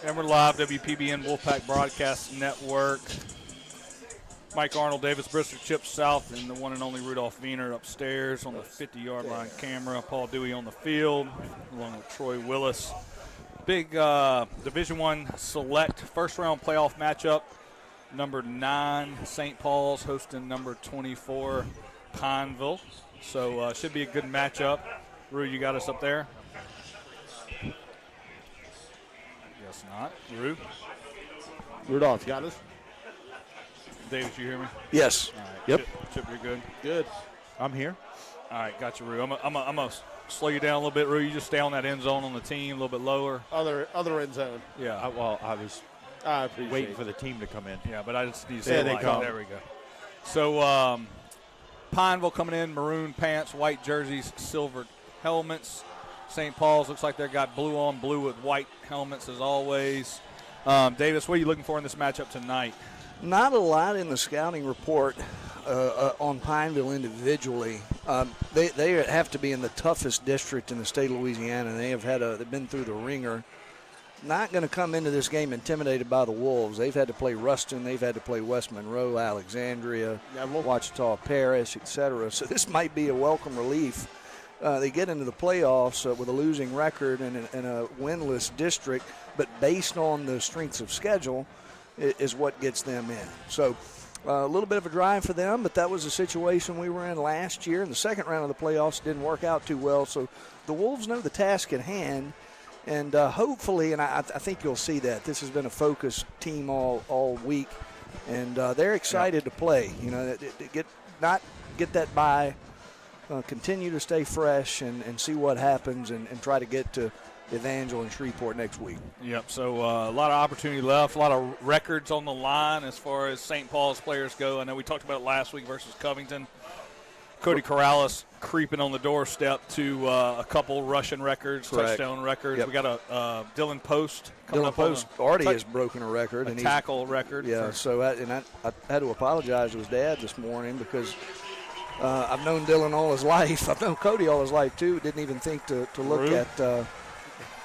And we're live, WPBN Wolfpack Broadcast Network. Mike Arnold, Davis Brister, Chip South, and the one and only Rudolph Wiener upstairs on the 50-yard line camera. Paul Dewey on the field, along with Troy Willis. Big Division I select first-round playoff matchup. Number 9, St. Paul's hosting number 24, Pineville. So should be a good matchup. Rue, you got us up there? Guess not. Rue? Rudolph, got us? Davis, you hear me? Yes. All right. Yep. Chip, you're good? Good. I'm here. All right, got you, Rue. I'm going to slow you down a little bit, Rue. You just stay on that end zone on the team, a little bit lower. Other end zone. Yeah. I was waiting for the team to come in. Yeah, but I just need to There say they come. There we go. So Pineville coming in, maroon pants, white jerseys, silver helmets. St. Paul's looks like they got blue on blue with white helmets as always. Davis, what are you looking for in this matchup tonight? Not a lot in the scouting report on Pineville individually. They have to be in the toughest district in the state of Louisiana. They've been through the ringer. Not going to come into this game intimidated by the Wolves. They've had to play Ruston. They've had to play West Monroe, Alexandria, Ouachita Parish, etc. So this might be a welcome relief. They get into the playoffs with a losing record and a winless district, but based on the strengths of schedule is what gets them in. So a little bit of a drive for them, but that was a situation we were in last year. In the second round of the playoffs didn't work out too well. So the Wolves know the task at hand. And hopefully, and I think you'll see that, this has been a focused team all week, and they're excited to play. You know, get that bye, continue to stay fresh, and see what happens, and try to get to Evangel and Shreveport next week. Yep, so a lot of opportunity left, a lot of records on the line as far as St. Paul's players go. I know we talked about it last week versus Covington. Cody Corrales creeping on the doorstep to a couple rushing records, Correct. touchdown records. Yep. We got a Dylan Post coming Dylan up Post already has broken a record. a tackle record. Yeah, so I had to apologize to his dad this morning because I've known Dylan all his life. I've known Cody all his life too. Didn't even think to look at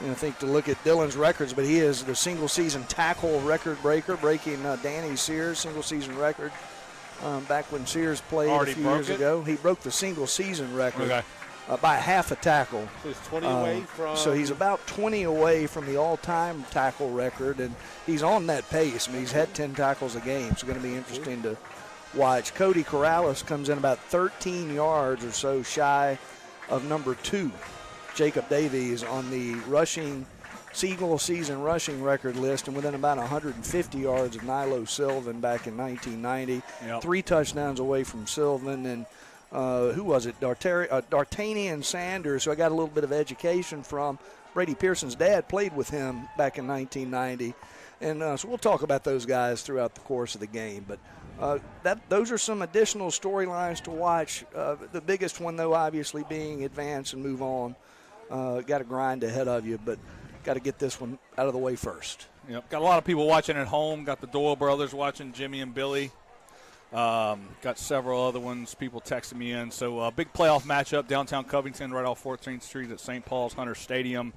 Dylan's records, but he is the single season tackle record breaker, breaking Danny Sears' single season record. Back when Sears played Already a few broke years it? ago, he broke the single season record Okay. by half a tackle. So he's 20 away from. So he's about 20 away from the all-time tackle record, and he's on that pace. I mean, he's had 10 tackles a game. It's going to be interesting to watch. Cody Corrales comes in about 13 yards or so shy of number 2. Jacob Davies on the single season rushing record list, and within about 150 yards of Nilo Sylvan back in 1990. Yep. 3 touchdowns away from Sylvan, and who was it? D'Artagnan Sanders, who I got a little bit of education from. Brady Pearson's dad played with him back in 1990. And so we'll talk about those guys throughout the course of the game. But those are some additional storylines to watch. The biggest one, though, obviously being advance and move on. Got a grind ahead of you, but got to get this one out of the way first. Yep. Got a lot of people watching at home. Got the Doyle brothers watching, Jimmy and Billy. Got several other ones, people texting me in. So a big playoff matchup, downtown Covington, right off 14th Street at St. Paul's Hunter Stadium.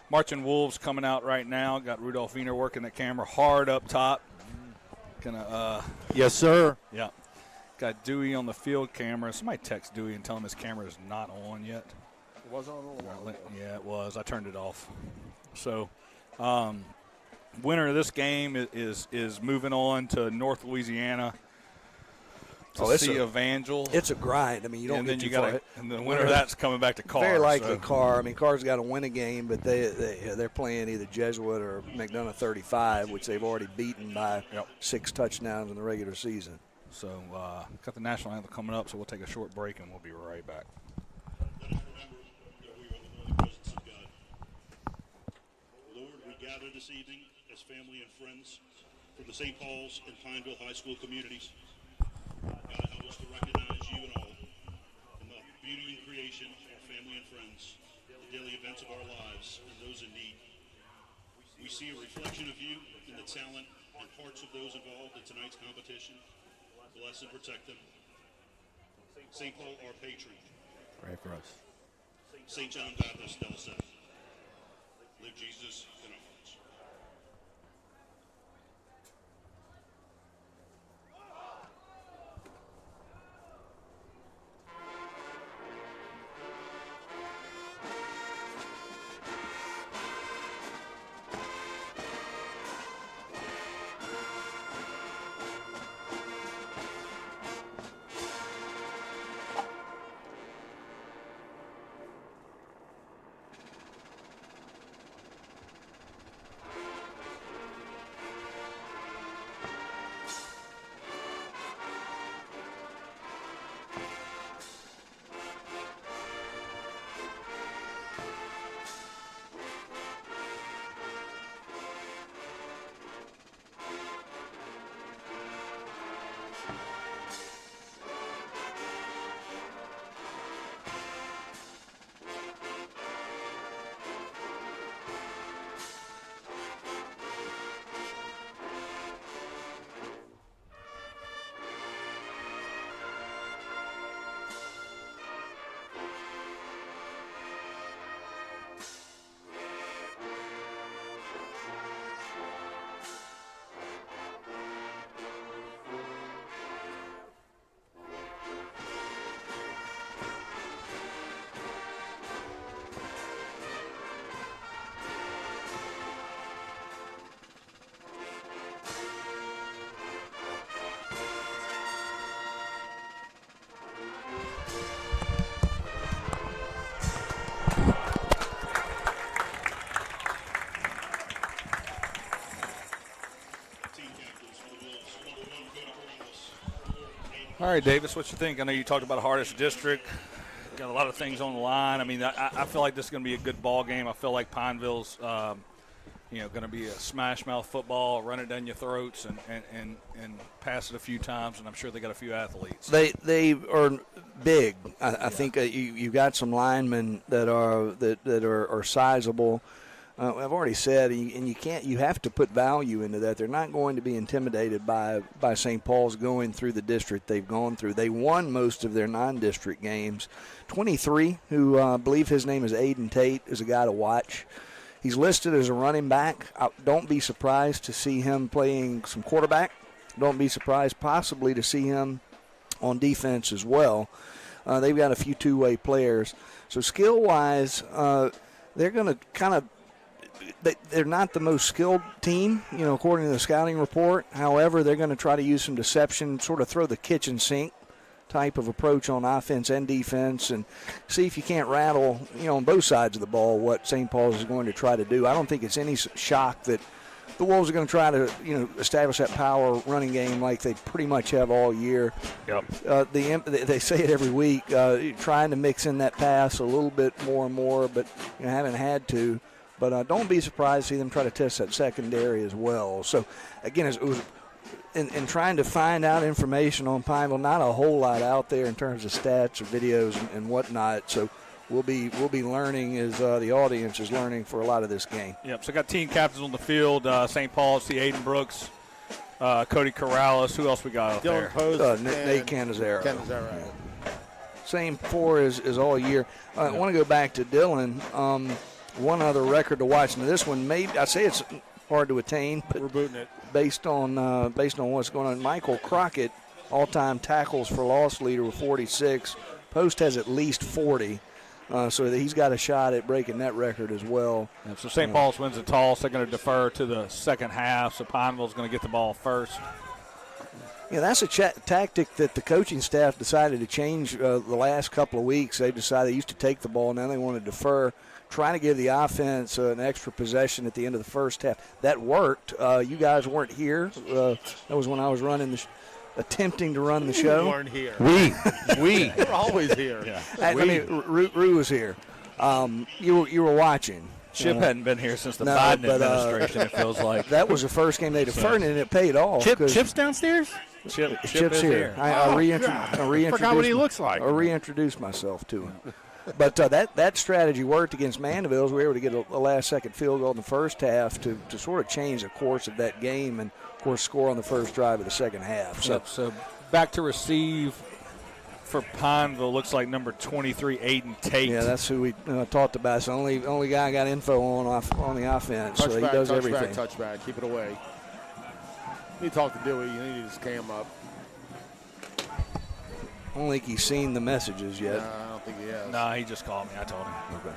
Marching Wolves coming out right now. Got Rudolph Wiener working the camera hard up top. Yes, sir. Yeah. Got Dewey on the field camera. Somebody text Dewey and tell him his camera is not on yet. It was on a little while ago. Yeah, it was. I turned it off. So, winner of this game is moving on to North Louisiana to see Evangel. It's a grind. I mean, you don't get too far. And the winner of that's coming back to Carr. Very likely Carr. I mean, Carr's got to win a game, but they're playing either Jesuit or McDonough 35, which they've already beaten by 6 touchdowns in the regular season. So, got the national anthem coming up, so we'll take a short break and we'll be right back. Gather this evening as family and friends from the St. Paul's and Pineville High School communities. God, help us to recognize you and all in the beauty and creation of our family and friends, the daily events of our lives, and those in need. We see a reflection of you in the talent and hearts of those involved in tonight's competition. Bless and protect them. St. Paul, our patron. Pray for us. St. John Baptist, Del Seth. Live Jesus in our hearts. All right, Davis, what you think? I know you talked about hardest district. Got a lot of things on the line. I mean, I feel like this is going to be a good ball game. I feel like Pineville's, going to be a smash mouth football, run it down your throats and pass it a few times, and I'm sure they got a few athletes. They are big. I think you got some linemen that are sizable. I've already said, and you have to put value into that. They're not going to be intimidated by St. Paul's going through the district they've gone through. They won most of their non-district games. 23, who I believe his name is Aiden Tate, is a guy to watch. He's listed as a running back. Don't be surprised to see him playing some quarterback. Don't be surprised possibly to see him on defense as well. They've got a few two-way players. So skill-wise, they're going to kind of – they're not the most skilled team, according to the scouting report. However, they're going to try to use some deception, sort of throw the kitchen sink type of approach on offense and defense and see if you can't rattle, on both sides of the ball what St. Paul's is going to try to do. I don't think it's any shock that the Wolves are going to try to, establish that power running game like they pretty much have all year. Yep. They say it every week, trying to mix in that pass a little bit more and more, but haven't had to. But don't be surprised to see them try to test that secondary as well. So, again, it was in trying to find out information on Pineville, not a whole lot out there in terms of stats or videos and whatnot. So we'll be learning as the audience is learning for a lot of this game. Yep. So got team captains on the field. St. Paul, see Aiden Brooks, Cody Corrals. Who else we got out there? Post Nate Canizaro. Yeah. Same four as all year. I want to go back to Dylan. One other record to watch. Now this one, maybe I say it's hard to attain, but We're booting it. based on what's going on. Michael Crockett, all-time tackles for loss leader with 46. Post has at least 40, so he's got a shot at breaking that record as well. Yeah, so St. Paul's wins the toss. They're going to defer to the second half, so Pineville's going to get the ball first. Yeah, that's a tactic that the coaching staff decided to change the last couple of weeks. They decided they used to take the ball, now they want to defer, trying to give the offense an extra possession at the end of the first half. That worked. You guys weren't here. That was when I was attempting to run the show. We weren't here. We. We're always here. Yeah. Rue was here. You were watching. Chip hadn't been here since the No, Biden but, administration, it feels like. That was the first game they deferred, and it paid off. Chip's downstairs? Chip's Chip's here. I Forgot what he looks like. I reintroduced myself to him. But that strategy worked against Mandeville. We were able to get a last-second field goal in the first half to sort of change the course of that game and, of course, score on the first drive of the second half. So back to receive for Pineville looks like number 23, Aiden Tate. Yeah, that's who we talked about. It's the only guy I got info on the offense. So he does everything. Touchback. Keep it away. You talk to Dewey. You need to just cam up. I don't think he's seen the messages yet. I don't think he has. No, he just called me. I told him. Okay.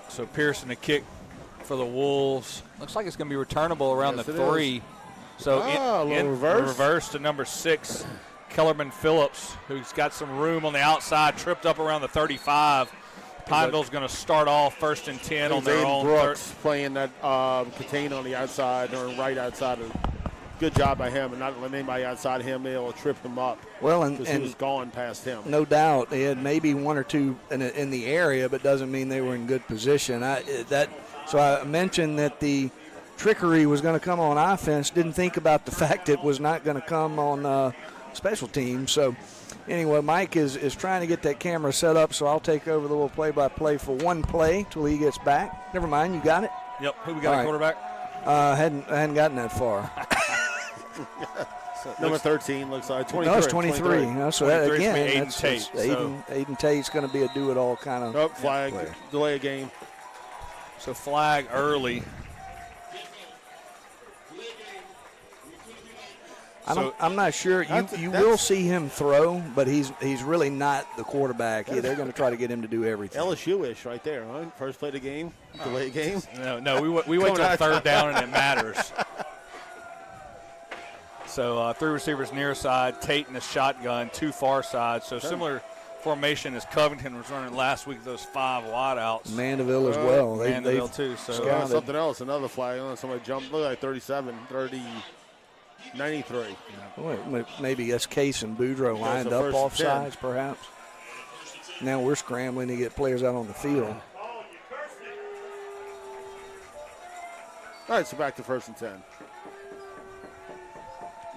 So Pearson, the kick for the Wolves. Looks like it's going to be returnable around Yes, the it 3. So a little in reverse to number 6, Kellerman Phillips, who's got some room on the outside, tripped up around the 35. Pineville's going to start off 1st and 10 on their own. Brooks playing that contain on the outside or right outside. Good job by him, and not letting anybody outside him be able to trip him up. Well, because he was gone past him. No doubt, they had maybe one or two in the area, but doesn't mean they were in good position. So I mentioned that the trickery was going to come on offense. Didn't think about the fact it was not going to come on special teams. So anyway, Mike is trying to get that camera set up, so I'll take over the little play-by-play for one play till he gets back. Never mind, you got it? Yep. Who we got at quarterback? Hadn't gotten that far. Number 13 looks like 23. No, it's 23. So that, again, Aiden Tate. Aiden Tate's going to be a do-it-all kind of. Nope, flag, delay a game. So flag early. I'm not sure. You will see him throw, but he's really not the quarterback. Yeah, they're going to try to get him to do everything. LSU-ish right there, huh? First play of the game, delay a game. No, we went to third down and it matters. So 3 receivers near side, Tate in the shotgun, 2 far sides. So similar formation as Covington was running last week, those 5 wideouts. Mandeville as well. Mandeville too. So something else, another flag. Somebody jumped, looked like 37, 30. 93. Well, maybe that's Case and Boudreaux lined up off sides, perhaps. Now we're scrambling to get players out on the field. All right, so back to 1st and 10.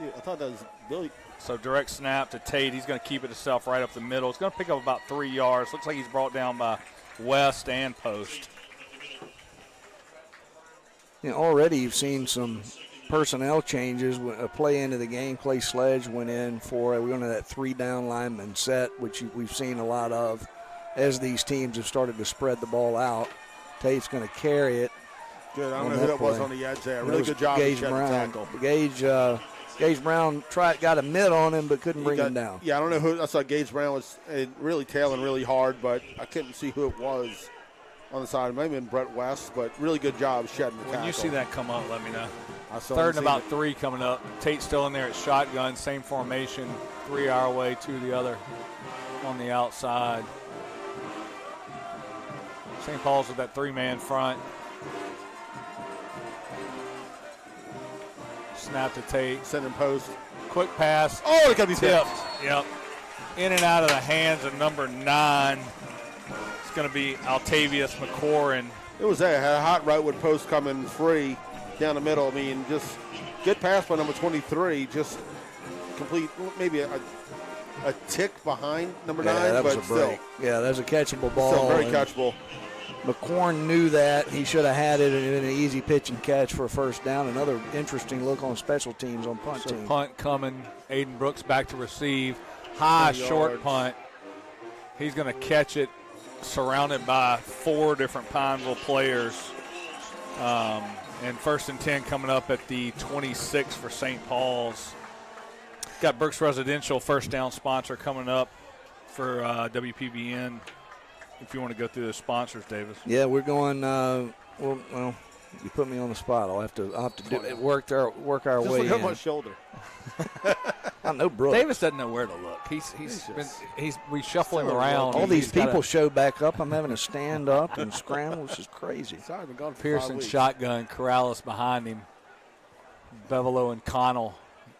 Yeah, I thought that was Billy. So direct snap to Tate. He's going to keep it himself right up the middle. It's going to pick up about 3 yards. Looks like he's brought down by West and Post. Already you've seen some personnel changes. A play into the game, Clay Sledge went in for we're going to that 3-down lineman set, which we've seen a lot of as these teams have started to spread the ball out. Tate's going to carry it. Good. I don't know who that was on the edge there. Really good job. Gage Brown. Gage Brown got a mid on him, but couldn't bring him down. Yeah, I don't know who. I saw Gage Brown was really tailing really hard, but I couldn't see who it was on the side. It might have been Brett West, but really good job shedding the tackle. When you see that come up, let me know. 3rd and about 3 coming up. Tate's still in there at shotgun, same formation, 3 our way, 2 the other on the outside. St. Paul's with that 3-man front. Snap to Tate. Send him post. Quick pass. Oh, it got to be tipped. Yep. In and out of the hands of number 9. It's going to be Altavius McCorin. It was there. Had a hot right with post coming free down the middle. I mean, just good pass by number 23. Just complete, maybe a tick behind number 9. That was but a break. Still, yeah, that was a catchable ball. Still very catchable. McCorn knew that. He should have had it in an easy pitch and catch for a first down. Another interesting look on special teams on punt team. Punt coming. Aiden Brooks back to receive. High, short punt. He's going to catch it surrounded by 4 different Pineville players. And 1st and 10 coming up at the 26 for St. Paul's. Got Brooks Residential first down sponsor coming up for WPBN. If you want to go through the sponsors, Davis. Yeah, we're going. Well, you put me on the spot. I'll have to do it. Work our way in. Just look at my shoulder. I know Brooks. Davis doesn't know where to look. We shuffle him around. All these people show back up. I'm having to stand up and scramble. This is crazy. Sorry, been gone for Pearson 5 weeks. shotgun. Corrales behind him. Bevelo and Connell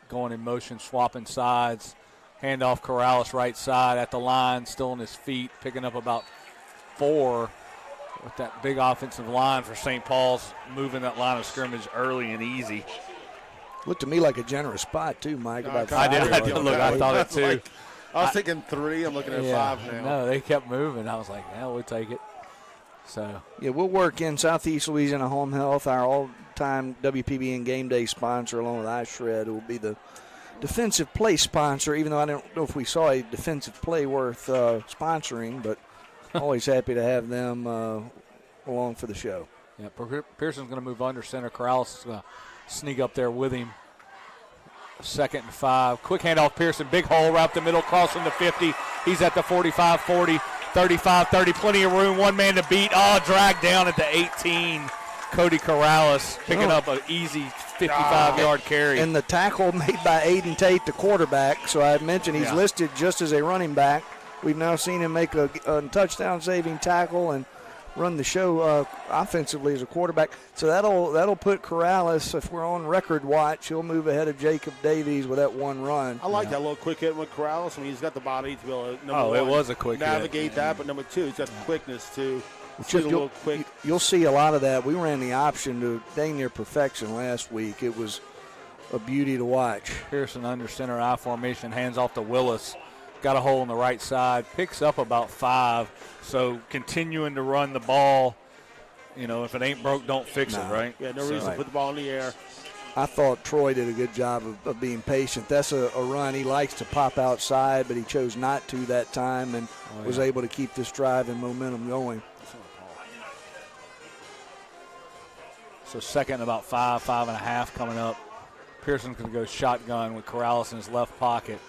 going in motion, swapping sides. Handoff Corrales right side at the line, still on his feet, picking up about 4 with that big offensive line for St. Paul's, moving that line of scrimmage early and easy. Looked to me like a generous spot too, Mike. I thought it too. I was thinking 3. I'm looking at 5 now. No, they kept moving. I was like, yeah, we'll take it. So yeah, we'll work in Southeast Louisiana Home Health, our all-time WPBN Game Day sponsor, along with iShred. It will be the defensive play sponsor, even though I don't know if we saw a defensive play worth sponsoring, but always happy to have them along for the show. Yeah, Pearson's going to move under center. Corrales is going to sneak up there with him. 2nd and 5. Quick handoff, Pearson. Big hole right up the middle, crossing the 50. He's at the 45, 40, 35, 30. Plenty of room. One man to beat. Dragged down at the 18. Cody Corrales picking up an easy 55-yard carry. And the tackle made by Aiden Tate, the quarterback. So I mentioned he's listed just as a running back. We've now seen him make a touchdown-saving tackle and run the show offensively as a quarterback. So that'll put Corrales, if we're on record watch, he'll move ahead of Jacob Davies with that one run. I like that little quick hit with Corrales. I mean, he's got the body to be able to, it was a quick navigate hit. that, but number 2, he's got the quickness to You'll see a lot of that. We ran the option to dang near perfection last week. It was a beauty to watch. Pearson under center I formation, hands off to Willis. Got a hole on the right side, picks up about 5. So continuing to run the ball. You know, if it ain't broke, don't fix it, right? Yeah, no reason to put the ball in the air. I thought Troy did a good job of being patient. That's a run. He likes to pop outside, but he chose not to that time and was able to keep this drive and momentum going. So 2nd and about 5, 5.5 coming up. Pearson's going to go shotgun with Corrales in his left pocket.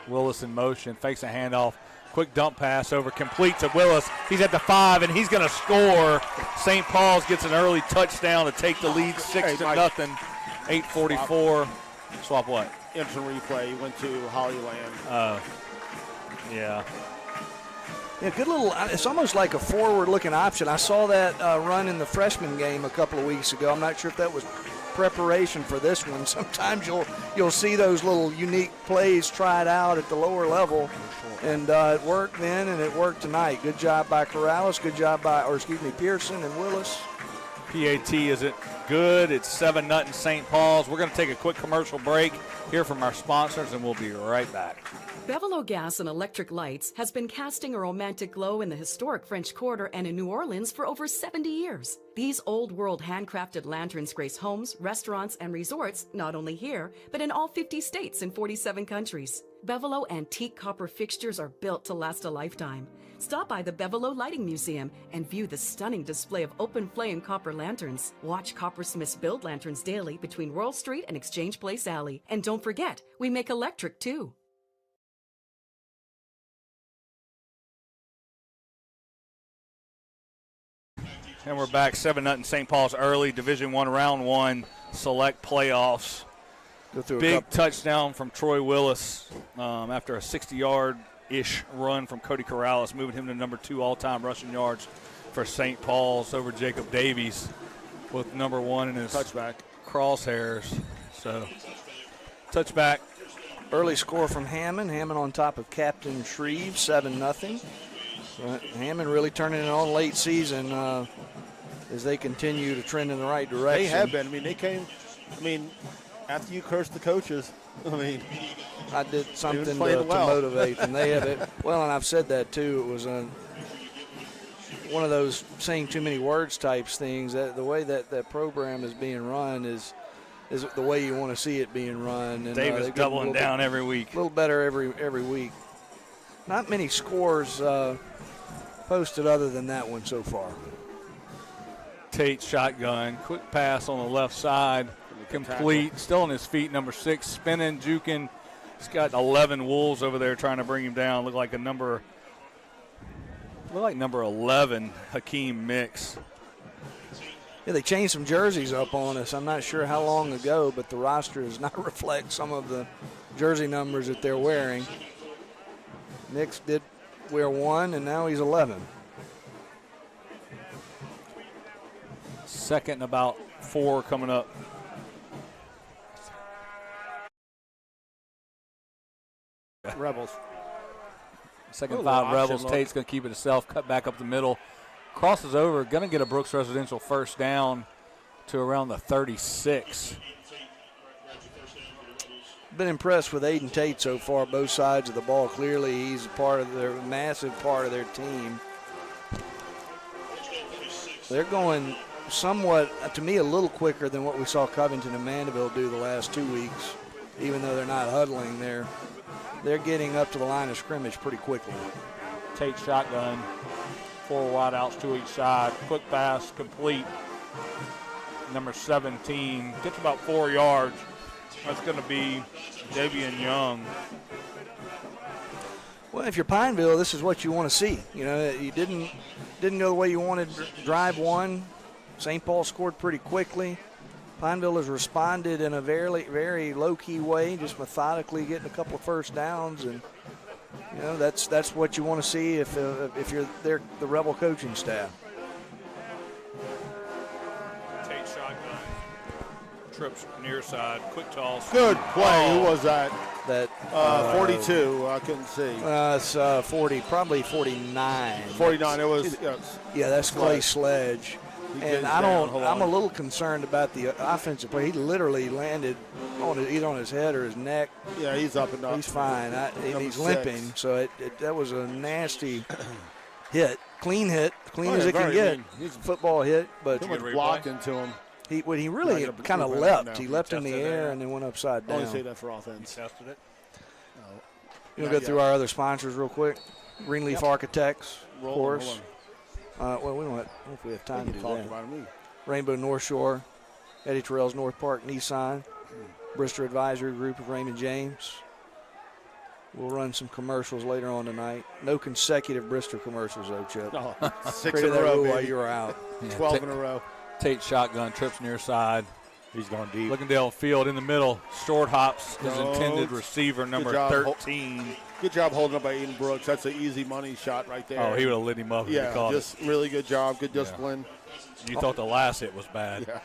Willis in motion, fakes a handoff. Quick dump pass over, complete to Willis. He's at the 5, and he's going to score. St. Paul's gets an early touchdown to take the lead 6-0. 8:44. Swap what? Instant replay. He went to Hollyland. Yeah. Yeah, good little. It's almost like a forward-looking option. I saw that run in the freshman game a couple of weeks ago. I'm not sure if that was preparation for this one. Sometimes you'll see those little unique plays tried out at the lower level, and it worked then and it worked tonight. Good job by Corrales. Good job by, Pearson and Willis. PAT isn't good. It's 7-0 St. Paul's. We're going to take a quick commercial break, hear from our sponsors, and we'll be right back. Bevelo Gas and Electric Lights has been casting a romantic glow in the historic French Quarter and in New Orleans for over 70 years. These old-world handcrafted lanterns grace homes, restaurants, and resorts not only here, but in all 50 states and 47 countries. Bevelo antique copper fixtures are built to last a lifetime. Stop by the Bevelo Lighting Museum and view the stunning display of open flame copper lanterns. Watch Coppersmiths build lanterns daily between Royal Street and Exchange Place Alley. And don't forget, we make electric too. And we're back 7-0 St. Paul's early Division I Round 1 select playoffs. Big touchdown from Troy Willis after a 60-yard-ish run from Cody Corrales, moving him to number 2 all-time rushing yards for St. Paul's over Jacob Davies with number 1 in his touchback crosshairs. So touchback. Early score from Hammond. Hammond on top of Captain Shreve, 7-0. Hammond really turning it on late season as they continue to trend in the right direction. They have been. After you cursed the coaches, I did something to motivate them. They have it. Well, and I've said that too. It was one of those saying too many words types things. That the way that program is being run is the way you want to see it being run. And Davis doubling down every week. A little better every week. Not many scores posted other than that one so far. Tate shotgun, quick pass on the left side, complete, still on his feet, number 6, spinning, juking. He's got 11 Wolves over there trying to bring him down. Look like number 11, Hakeem Mix. Yeah, they changed some jerseys up on us. I'm not sure how long ago, but the roster does not reflect some of the jersey numbers that they're wearing. Mix did wear 1, and now he's 11. Second and about 4 coming up. Rebels. Second 5 Rebels. Tate's going to keep it himself, cut back up the middle. Crosses over, going to get a Brooks Residential first down to around the 36. Been impressed with Aiden Tate so far, both sides of the ball. Clearly, he's a massive part of their team. They're going somewhat, to me, a little quicker than what we saw Covington and Mandeville do the last 2 weeks. Even though they're not huddling, they're getting up to the line of scrimmage pretty quickly. Tate shotgun, 4 wideouts to each side. Quick pass, complete. Number 17 gets about 4 yards. That's going to be Davian Young. Well, if you're Pineville, this is what you want to see. You know, you didn't go the way you wanted. Drive 1. St. Paul scored pretty quickly. Pineville has responded in a very, very low-key way, just methodically getting a couple of first downs, and you know that's what you want to see if you're there, the Rebel coaching staff. Tate shotgun, trips near side, quick toss. Good play. Who was that? That 42. I couldn't see. It's 40, probably 49. 49. It was. Yeah, that's Clay Sledge. And I'm a little concerned about the offensive play. He literally landed either on his head or his neck. Yeah, he's up and up. He's fine. And he's limping. So that was a nasty hit. Clean hit. Clean as it can get. He's a football hit. But too much block into him. He really kind of leapt. He leapt in the air and then went upside down. I only say that for offense. He tested it. You want to go through our other sponsors real quick? Greenleaf Architects, of course. Well, we don't know if we have time to do that. About me. Rainbow North Shore, Eddie Terrell's North Park Nissan, Bristol Advisory Group of Raymond James. We'll run some commercials later on tonight. No consecutive Bristol commercials, though, Chip. Oh, 6 in a row while you were out. 12 in a row. Tate shotgun, trips near side. He's going deep. Looking downfield in the middle. Short hops his intended receiver, number 13. Good job holding up by Aiden Brooks. That's an easy money shot right there. Oh, he would have lit him up if he Yeah, caught just really good job. Good discipline. You thought the last hit was bad. Yeah.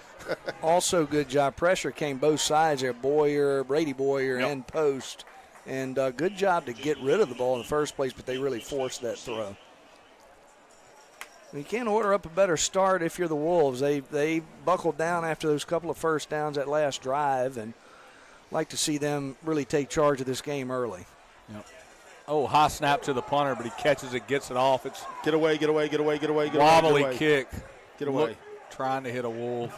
Also, good job. Pressure came both sides there, Brady Boyer, Yep. and post. And good job to get rid of the ball in the first place, but they really forced that throw. You can't order up a better start if you're the Wolves. They buckled down after those couple of first downs that last drive, and like to see them really take charge of this game early. Yep. Oh, high snap to the punter, but he catches it, gets it off. It's Get away. wobbly kick. Get away. Look, trying to hit a Wolf,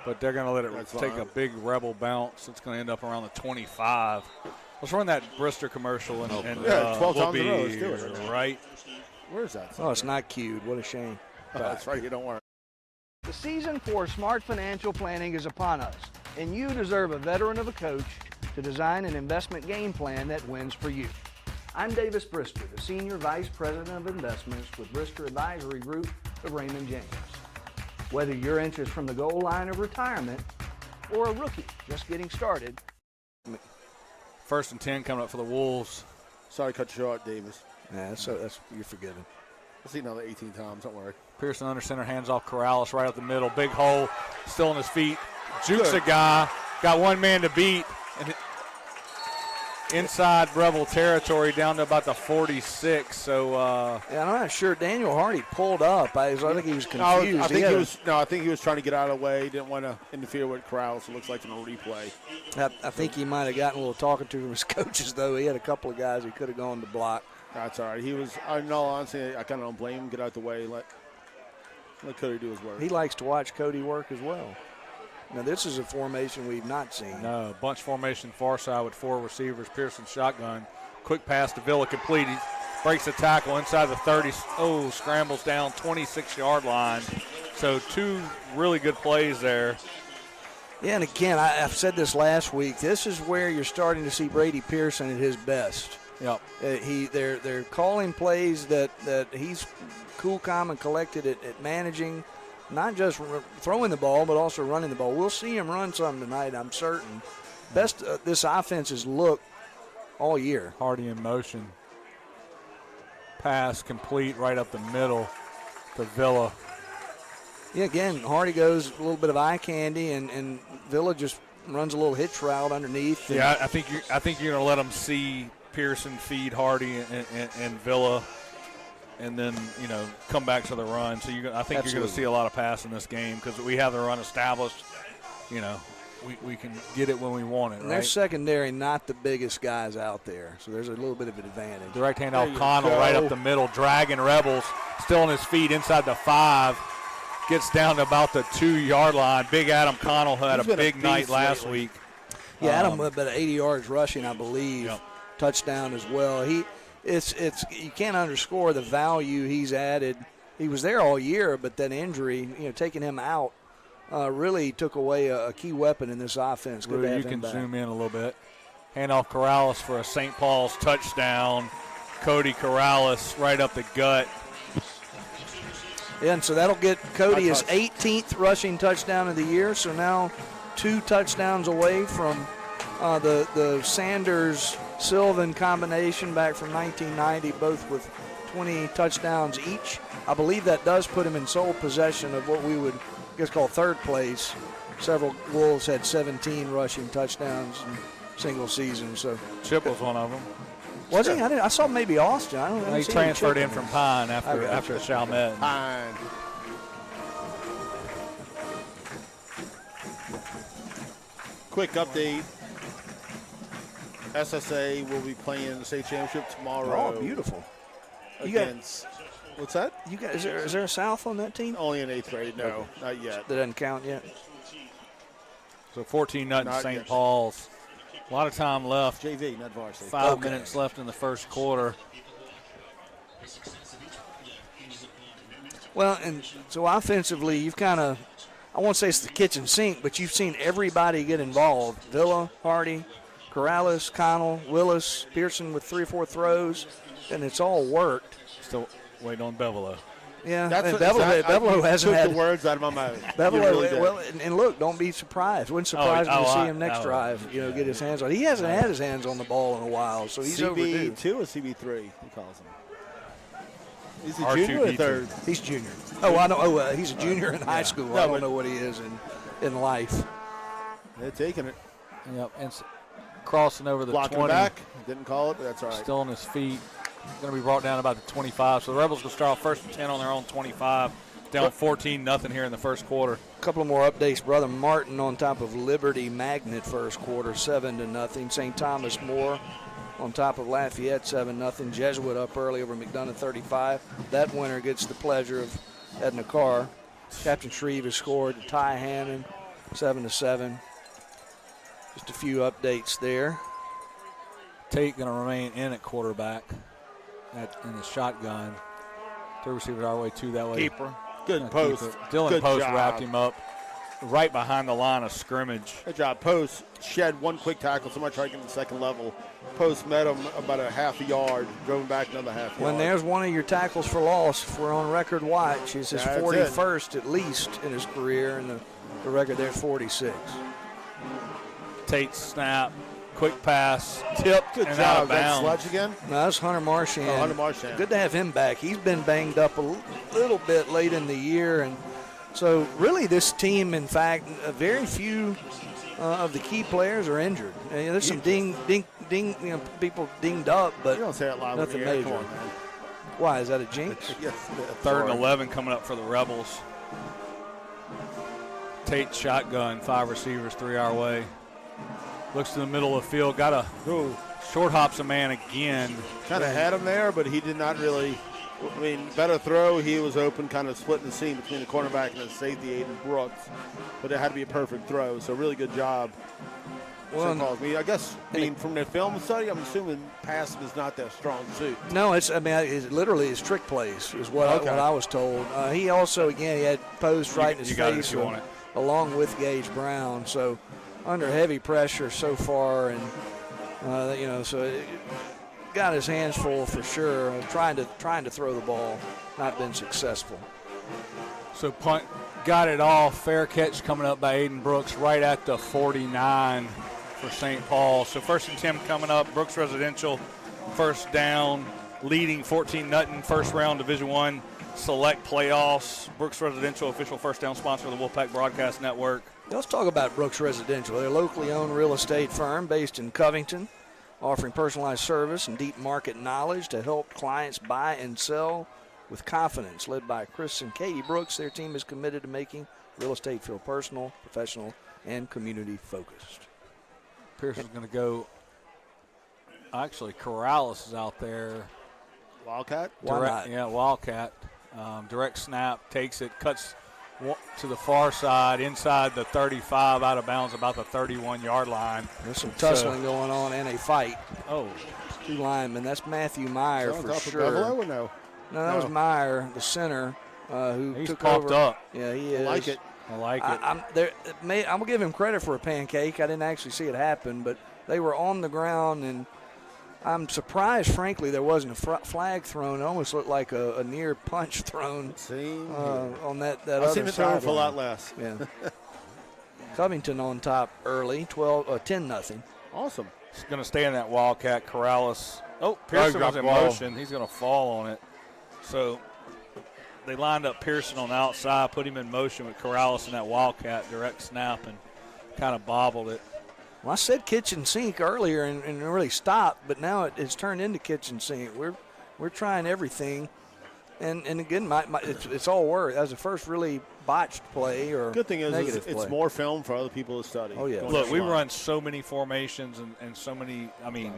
but they're going to let it That's take fine. a big Rebel bounce. It's going to end up around the 25. Let's run that Brister commercial, and 12 we'll times be in a row. Let's do it. right. Where is that? Oh, it's not cued. What a shame. That's right. You don't worry. The season for smart financial planning is upon us, and you deserve a veteran of a coach to design an investment game plan that wins for you. I'm Davis Brister, the Senior Vice President of Investments with Brister Advisory Group of Raymond James. Whether you're interested from the goal line of retirement or a rookie just getting started, 1st and 10 coming up for the Wolves. Sorry to cut you short, Davis. yeah, that's you're forgiven. We'll see another 18 times. Don't worry. Pearson under center, hands off Corrales right up the middle. Big hole, still on his feet. Jukes a guy, got one man to beat. And inside Rebel territory down to about the 46. So Yeah, I'm not sure. Daniel Hardy pulled up. I think he was confused. I think he was trying to get out of the way. He didn't want to interfere with Corrales. It looks like in a replay. I think he might have gotten a little talking to from his coaches, though. He had a couple of guys he could have gone to block. That's all right. He was. In all honesty, I kind of don't blame him. Get out the way. Let Cody do his work. He likes to watch Cody work as well. Now, this is a formation we've not seen. no, bunch formation far side with 4 receivers. Pearson shotgun. Quick pass to Villa complete. He breaks the tackle inside the 30. Oh, scrambles down 26-yard line. So 2 really good plays there. Yeah, and again, I've said this last week. This is where you're starting to see Brady Pearson at his best. Yep. They're calling plays that he's cool, calm, and collected at managing, not just throwing the ball, but also running the ball. We'll see him run some tonight, I'm certain. Best this offense has looked all year. Hardy in motion. Pass complete right up the middle to Villa. Yeah, again, Hardy goes a little bit of eye candy, and Villa just runs a little hitch route underneath. Yeah, I think you're going to let them see Pearson feed Hardy and Villa, and then come back to the run. So I think you're going to see a lot of pass in this game because we have the run established. We can get it when we want it. And right? their secondary, not the biggest guys out there, so there's a little bit of an advantage. Direct hand off Connell right up the middle, dragging Rebels, still on his feet inside the 5. Gets down to about the 2-yard line. Big Adam Connell had a big night last week. Yeah, Adam about 80 yards rushing, I believe. Yep. Touchdown as well. It's you can't underscore the value he's added. He was there all year, but that injury, taking him out, really took away a key weapon in this offense. Good to have You him can back. zoom in a little bit. Hand off Corrales for a St. Paul's touchdown. Cody Corrales right up the gut. Yeah, and so that'll get Cody his 18th rushing touchdown of the year. So now 2 touchdowns away from the Sanders-Sylvan combination back from 1990, both with 20 touchdowns each. I believe that does put him in sole possession of what we would call third place. Several Wolves had 17 rushing touchdowns in single season. So Chip was one of them. was he? I saw maybe Austin. I don't. He transferred in from Pine after Chalmette. Fine. Quick update. SSA will be playing the state championship tomorrow. Oh, beautiful. Against, what's that? You got is there a South on that team? Only in 8th grade. No, not yet. That doesn't count yet. So 14-0 Not St. yet. Paul's. A lot of time left. JV, not varsity. 5 minutes left in the first quarter. Well, and so offensively, you've kind of, I won't say it's the kitchen sink, but you've seen everybody get involved. Villa, Hardy, Corrales, Connell, Willis, Pearson with 3 or 4 throws, and it's all worked. Still waiting on Beverly. Yeah, That's and what, Beverlo hasn't took had the words out of my mouth. Beverlo, You really did. well, and look, don't be surprised. Wouldn't surprise me to see him next drive. Get his hands on. He hasn't had his hands on the ball in a while, so he's overdue. CB2 or CB3? He calls him. He's a R2D2. junior or third? He's junior. Oh, I know. Oh, he's a junior in high school. I don't know what he is in life. They're taking it. Yep, and crossing over the Blocking 20. back. Didn't call it, but that's all right. Still on his feet. Going to be brought down about the 25. So the Rebels going to start off 1st and 10 on their own 25. Down 14-0 here in the first quarter. A couple of more updates. Brother Martin on top of Liberty Magnet first quarter, 7-0. St. Thomas More on top of Lafayette, 7-0. Jesuit up early over McDonough, 35. That winner gets the pleasure of Edna Carr. Captain Shreve has scored. Ty Hannon, 7-7. Just a few updates there. Tate going to remain in at quarterback in the shotgun. Two receivers our way, two that way. Keeper. Good post. Dylan Good Post job. wrapped him up. Right behind the line of scrimmage. Good job. Post shed one quick tackle, so much right in the second level. Post met him about a half a yard, drove him back another half When yard. there's one of your tackles for loss, if we're on record watch, it's his That's 41st at least in his career, and the record there's 46. Tate snap. Quick pass. Tipped Good and out job. of That bounds. Sledge again? No, that's Hunter Marchand. Oh, Hunter Marchand. Good to have him back. He's been banged up a little bit late in the year, and so really this team, in fact, very few of the key players are injured. There's some people dinged up, but You don't say it loud nothing in the air. major. Come on, man. Why, is that a jinx? Yes. 3rd and Sorry. 11 coming up for the Rebels. Tate shotgun, 5 receivers, 3 our way. Looks to the middle of the field. Got a short hops a man again. Kind of had him there, but he did not really. I mean, better throw. He was open, kind of splitting the seam between the cornerback and the safety, Aiden Brooks. But it had to be a perfect throw, so really good job. Well, St. Paul's. I mean, from the film study, I'm assuming passing is not their strong suit. No, it's literally his trick plays is what I was told. He also, again, he had Post right in his You got it face if you want it. along with Gage Brown. So under heavy pressure so far, and so it got his hands full for sure. Trying to throw the ball, not been successful. So punt got it off. Fair catch coming up by Aiden Brooks right at the 49 for St. Paul. So 1st and 10 coming up. Brooks Residential, first down, leading 14-0, first round Division I select playoffs. Brooks Residential, official first down sponsor of the Wolfpack Broadcast Network. Let's talk about Brooks Residential. They're a locally owned real estate firm based in Covington, offering personalized service and deep market knowledge to help clients buy and sell with confidence. Led by Chris and Katie Brooks, their team is committed to making real estate feel personal, professional, and community focused. Pearson's going to go. Actually, Corrales is out there. Wildcat? Why not? Yeah, Wildcat. Direct snap, takes it, cuts to the far side, inside the 35, out of bounds about the 31-yard line. There's some tussling going on and a fight. Oh, Two linemen. That's Matthew Meyer On for top of sure. Beverlo or no? No, that was Meyer, the center, who he's took popped over. up. Yeah, he is. I like it. I like it. I'm gonna give him credit for a pancake. I didn't actually see it happen, but they were on the ground, and I'm surprised, frankly, there wasn't a flag thrown. It almost looked like a near punch thrown on that I've other seen it thrown for a lot sideline. less. Yeah. Covington on top early, 10-0. Awesome. He's going to stay in that Wildcat. Corrales. Oh, Pearson was in motion. He's going to fall on it. So they lined up Pearson on the outside, put him in motion with Corrales in that Wildcat direct snap, and kind of bobbled it. Well, I said kitchen sink earlier and really stopped, but now it's turned into kitchen sink. We're trying everything, and again, it's all work. That was the first really botched play or Good thing is negative it's play. more film for other people to study. Oh, yeah. Going Look, down we the line. run so many formations and so many, I mean,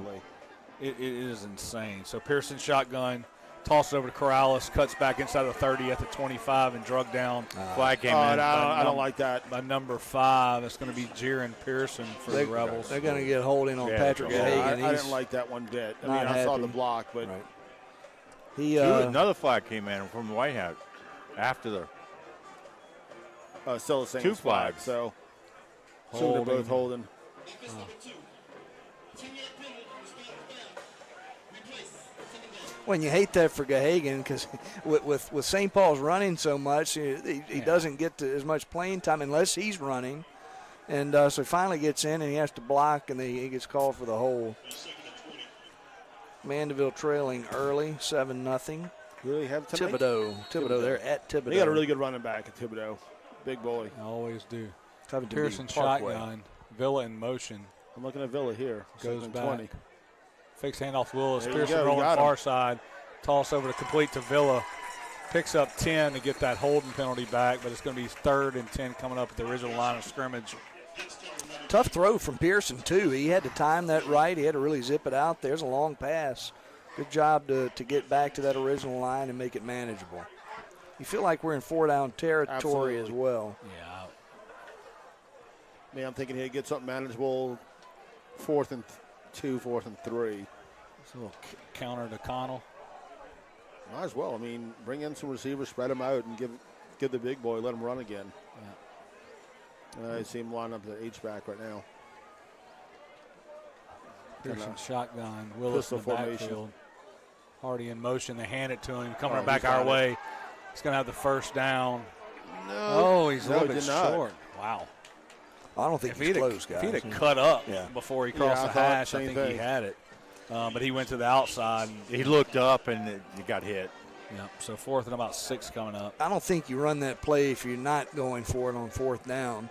it is insane. So Pearson shotgun, tosses over to Corrales, cuts back inside the 30 at the 25 and drug down. Flag came in. I don't like that. By number 5, it's going to be Jiren Pearson for the Rebels. They're going to get holding on Patrick Hagan. I didn't like that one bit. I mean, not I saw happy. the block, but Right. Another flag came in from the White House after the still the same Two flag. flags. So they're both holding. Well, you hate that for Gahagan because with St. Paul's running so much, he doesn't get as much playing time unless he's running. And so he finally gets in and he has to block, and he gets called for the hold. Mandeville trailing early, 7-0. Really have tonight? Thibodeau. They're at Thibodeau. They got a really good running back at Thibodeau. Big boy. I always do. Covington Pearson beat Parkway. shotgun. Villa in motion. I'm looking at Villa here. Goes Second back. 20. Fakes handoff Willis. There you Pearson go, rolling got him. far side. Toss over to complete to Villa. Picks up 10 to get that holding penalty back, but it's going to be 3rd and 10 coming up at the original line of scrimmage. Tough throw from Pearson, too. He had to time that right. He had to really zip it out. There's a long pass. Good job to get back to that original line and make it manageable. You feel like we're in 4-down territory as well. Yeah. Man, I'm thinking he'd get something manageable. 4th and 2, 4th and 3. It's a little counter to Connell. Might as well. I mean, bring in some receivers, spread them out, and give the big boy, let him run again. Yeah. I see him line up the H-back right now. Pearson shotgun. Willis in the pistol formation. backfield. Hardy in motion. They hand it to him. Coming Oh, back he's our got it. way. He's going to have the first down. No. Oh, he's a No, little he bit did not. short. Wow. I don't think he's close, guys. If he'd have cut up Yeah. before he crossed I the thought hash, I same think he thing. had it. But he went to the outside. He looked up and he got hit. Yeah, so 4th and about 6 coming up. I don't think you run that play if you're not going for it on 4th down.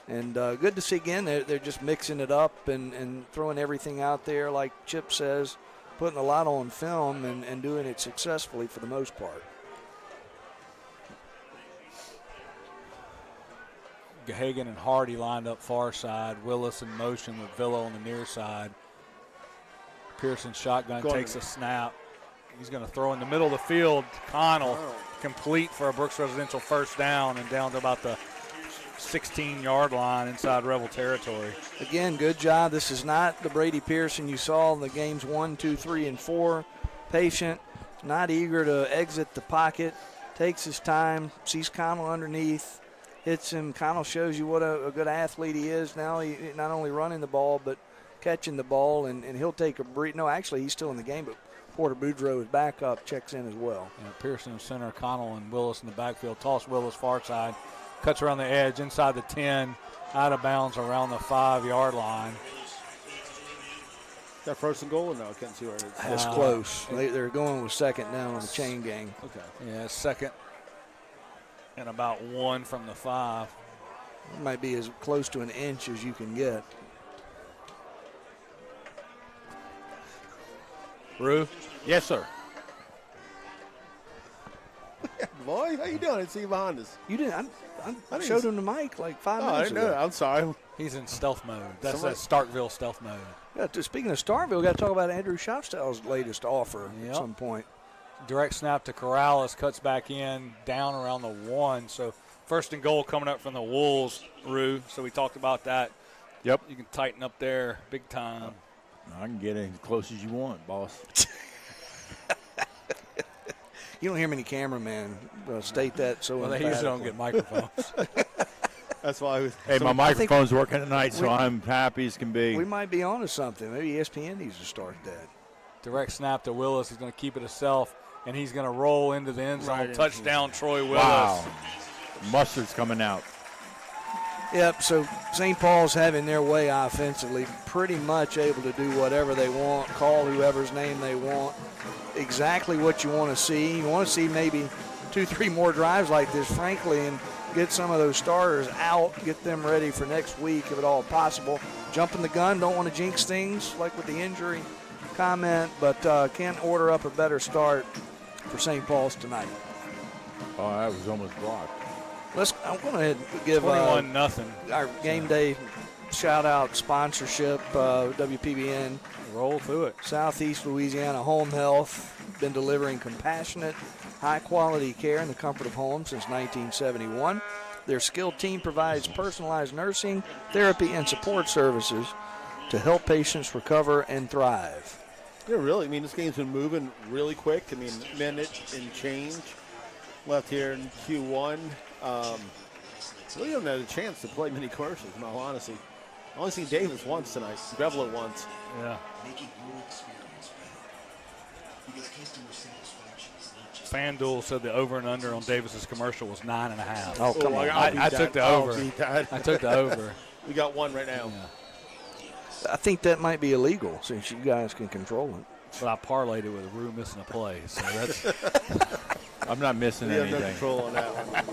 And good to see again, they're just mixing it up and throwing everything out there, like Chip says, putting a lot on film and doing it successfully for the most part. Gahagan and Hardy lined up far side. Willis in motion with Villa on the near side. Pearson shotgun takes a snap. He's going to throw in the middle of the field. Connell complete for a Brooks Residential first down and down to about the 16-yard line inside Rebel territory. Again, good job. This is not the Brady Pearson you saw in the games 1, 2, 3, and 4. Patient, not eager to exit the pocket, takes his time, sees Connell underneath, hits him. Connell shows you what a good athlete he is now. He not only running the ball, but catching the ball, and he'll take a break. No, actually, he's still in the game, but Porter Boudreaux is back up, checks in as well. Yeah, Pearson in center, Connell and Willis in the backfield. Toss Willis far side. Cuts around the edge, inside the 10, out of bounds around the 5-yard line. That 1st and goal or no? I can't see where it is. That's close. They're going with 2nd down on the chain gang. Okay. Yeah, 2nd and about 1 from the 5. It might be as close to an inch as you can get. Rue? Yes, sir. Boy, how you doing? I see you behind us. You didn't. I didn't showed see- him the mic like 5 Oh, I minutes didn't know ago. that. I'm sorry. He's in stealth mode. That's Somebody- that Starkville stealth mode. Yeah, speaking of Starkville, we got to talk about Andrew Shopstall's latest offer Yep. at some point. Direct snap to Corrales, cuts back in, down around the 1. So 1st and goal coming up from the Wolves, Rue. So we talked about that. Yep. You can tighten up there big time. I can get as close as you want, boss. You don't hear many cameramen state that so Well, they usually don't get microphones. That's why I was. Hey, my microphone's working tonight, so I'm happy as can be. We might be onto something. Maybe ESPN needs to start that. Direct snap to Willis. He's going to keep it himself, and he's going to roll into the end zone. Right in. Touchdown, Troy Willis. Wow. Mustard's coming out. Yep, so St. Paul's having their way offensively, pretty much able to do whatever they want, call whoever's name they want, exactly what you want to see. You want to see maybe 2-3 more drives like this, frankly, and get some of those starters out, get them ready for next week if at all possible. Jumping the gun, don't want to jinx things like with the injury comment, but can order up a better start for St. Paul's tonight. Oh, that was almost blocked. I'm going to give 21-0. our game day shout-out sponsorship, WPBN. Roll through it. Southeast Louisiana Home Health, been delivering compassionate, high-quality care in the comfort of home since 1971. Their skilled team provides personalized nursing, therapy, and support services to help patients recover and thrive. Yeah, really. I mean, this game's been moving really quick. I mean, minute and change left here in Q1. Really haven't had a chance to play many commercials, in all honesty. I've only seen Davis once tonight, Beveler once. Yeah. FanDuel said the over and under on Davis's commercial was 9.5. Oh, come on. I took the over. I took the over. We got one right now. I think that might be illegal since you guys can control it. But I parlayed it with Rue missing a play. So that's I'm not missing We have no anything. control on that one.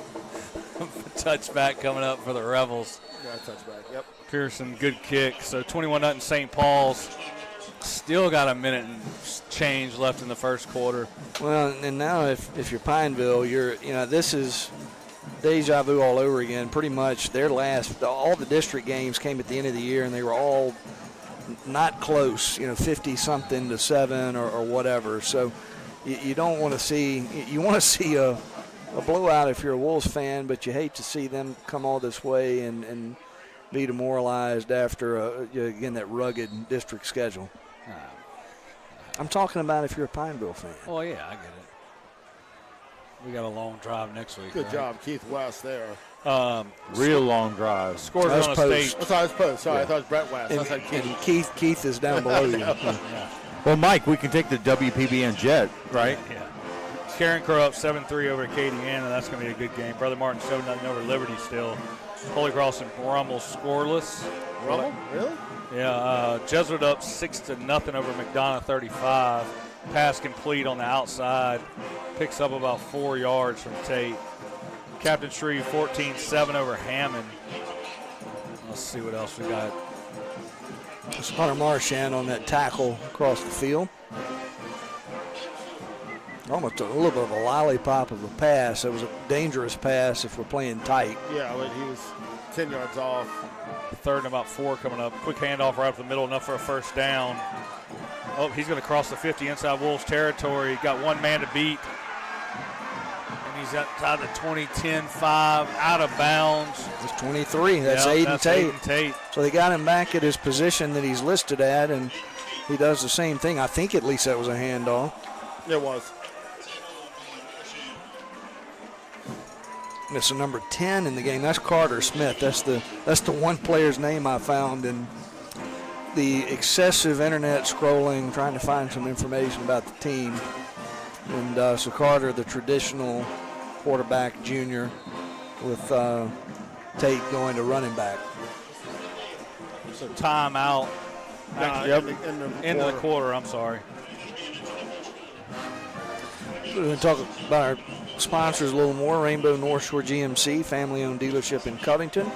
touchback coming up for the Rebels. Yeah, touchback. Yep. Pearson, good kick. So 21-0 St. Paul's. Still got a minute and change left in the first quarter. Well, and now if you're Pineville, this is deja vu all over again. Pretty much all the district games came at the end of the year, and they were all not close, 50-something to 7 or whatever. So you don't want to see – you want to see a blowout if you're a Wolves fan, but you hate to see them come all this way and be demoralized after, again, that rugged district schedule. I'm talking about if you're a Pineville fan. Oh, yeah, I get it. We got a long drive next week. Good job, Keith West there. Real long drive. Scores That was on a post. state. I thought it was Post. Sorry, I thought it was Brett West. I And, said Keith. and Keith is down below you. Well, Mike, we can take the WPBN jet, right? Yeah. Karen Crow up 7-3 over Acadiana. That's going to be a good game. Brother Martin 7-0 over Liberty still. Holy Cross and Rummel scoreless. Rummel? Really? Yeah, Jesuit up 6-0 over McDonough 35. Pass complete on the outside. Picks up about 4 yards from Tate. Captain Shreve 14-7 over Hammond. Let's see what else we got. It's Hunter Marchand on that tackle across the field. Almost a little bit of a lollipop of a pass. It was a dangerous pass if we're playing tight. Yeah, but he was 10 yards off. Third and about 4 coming up. Quick handoff right up the middle, enough for a first down. Oh, he's going to cross the 50 inside Wolves territory. Got one man to beat. And he's outside the 20-10-5, out of bounds. It's 23. That's Aiden Tate. Aiden Tate. So they got him back at his position that he's listed at, and he does the same thing. I think at least that was a handoff. It was. It's a number 10 in the game. That's Carter Smith. That's the one player's name I found in the excessive internet scrolling, trying to find some information about the team. And so Carter, the traditional quarterback junior, with Tate going to running back. So timeout. End of the quarter, I'm sorry. We're going to talk about our sponsors a little more. Rainbow North Shore GMC, family-owned dealership in Covington,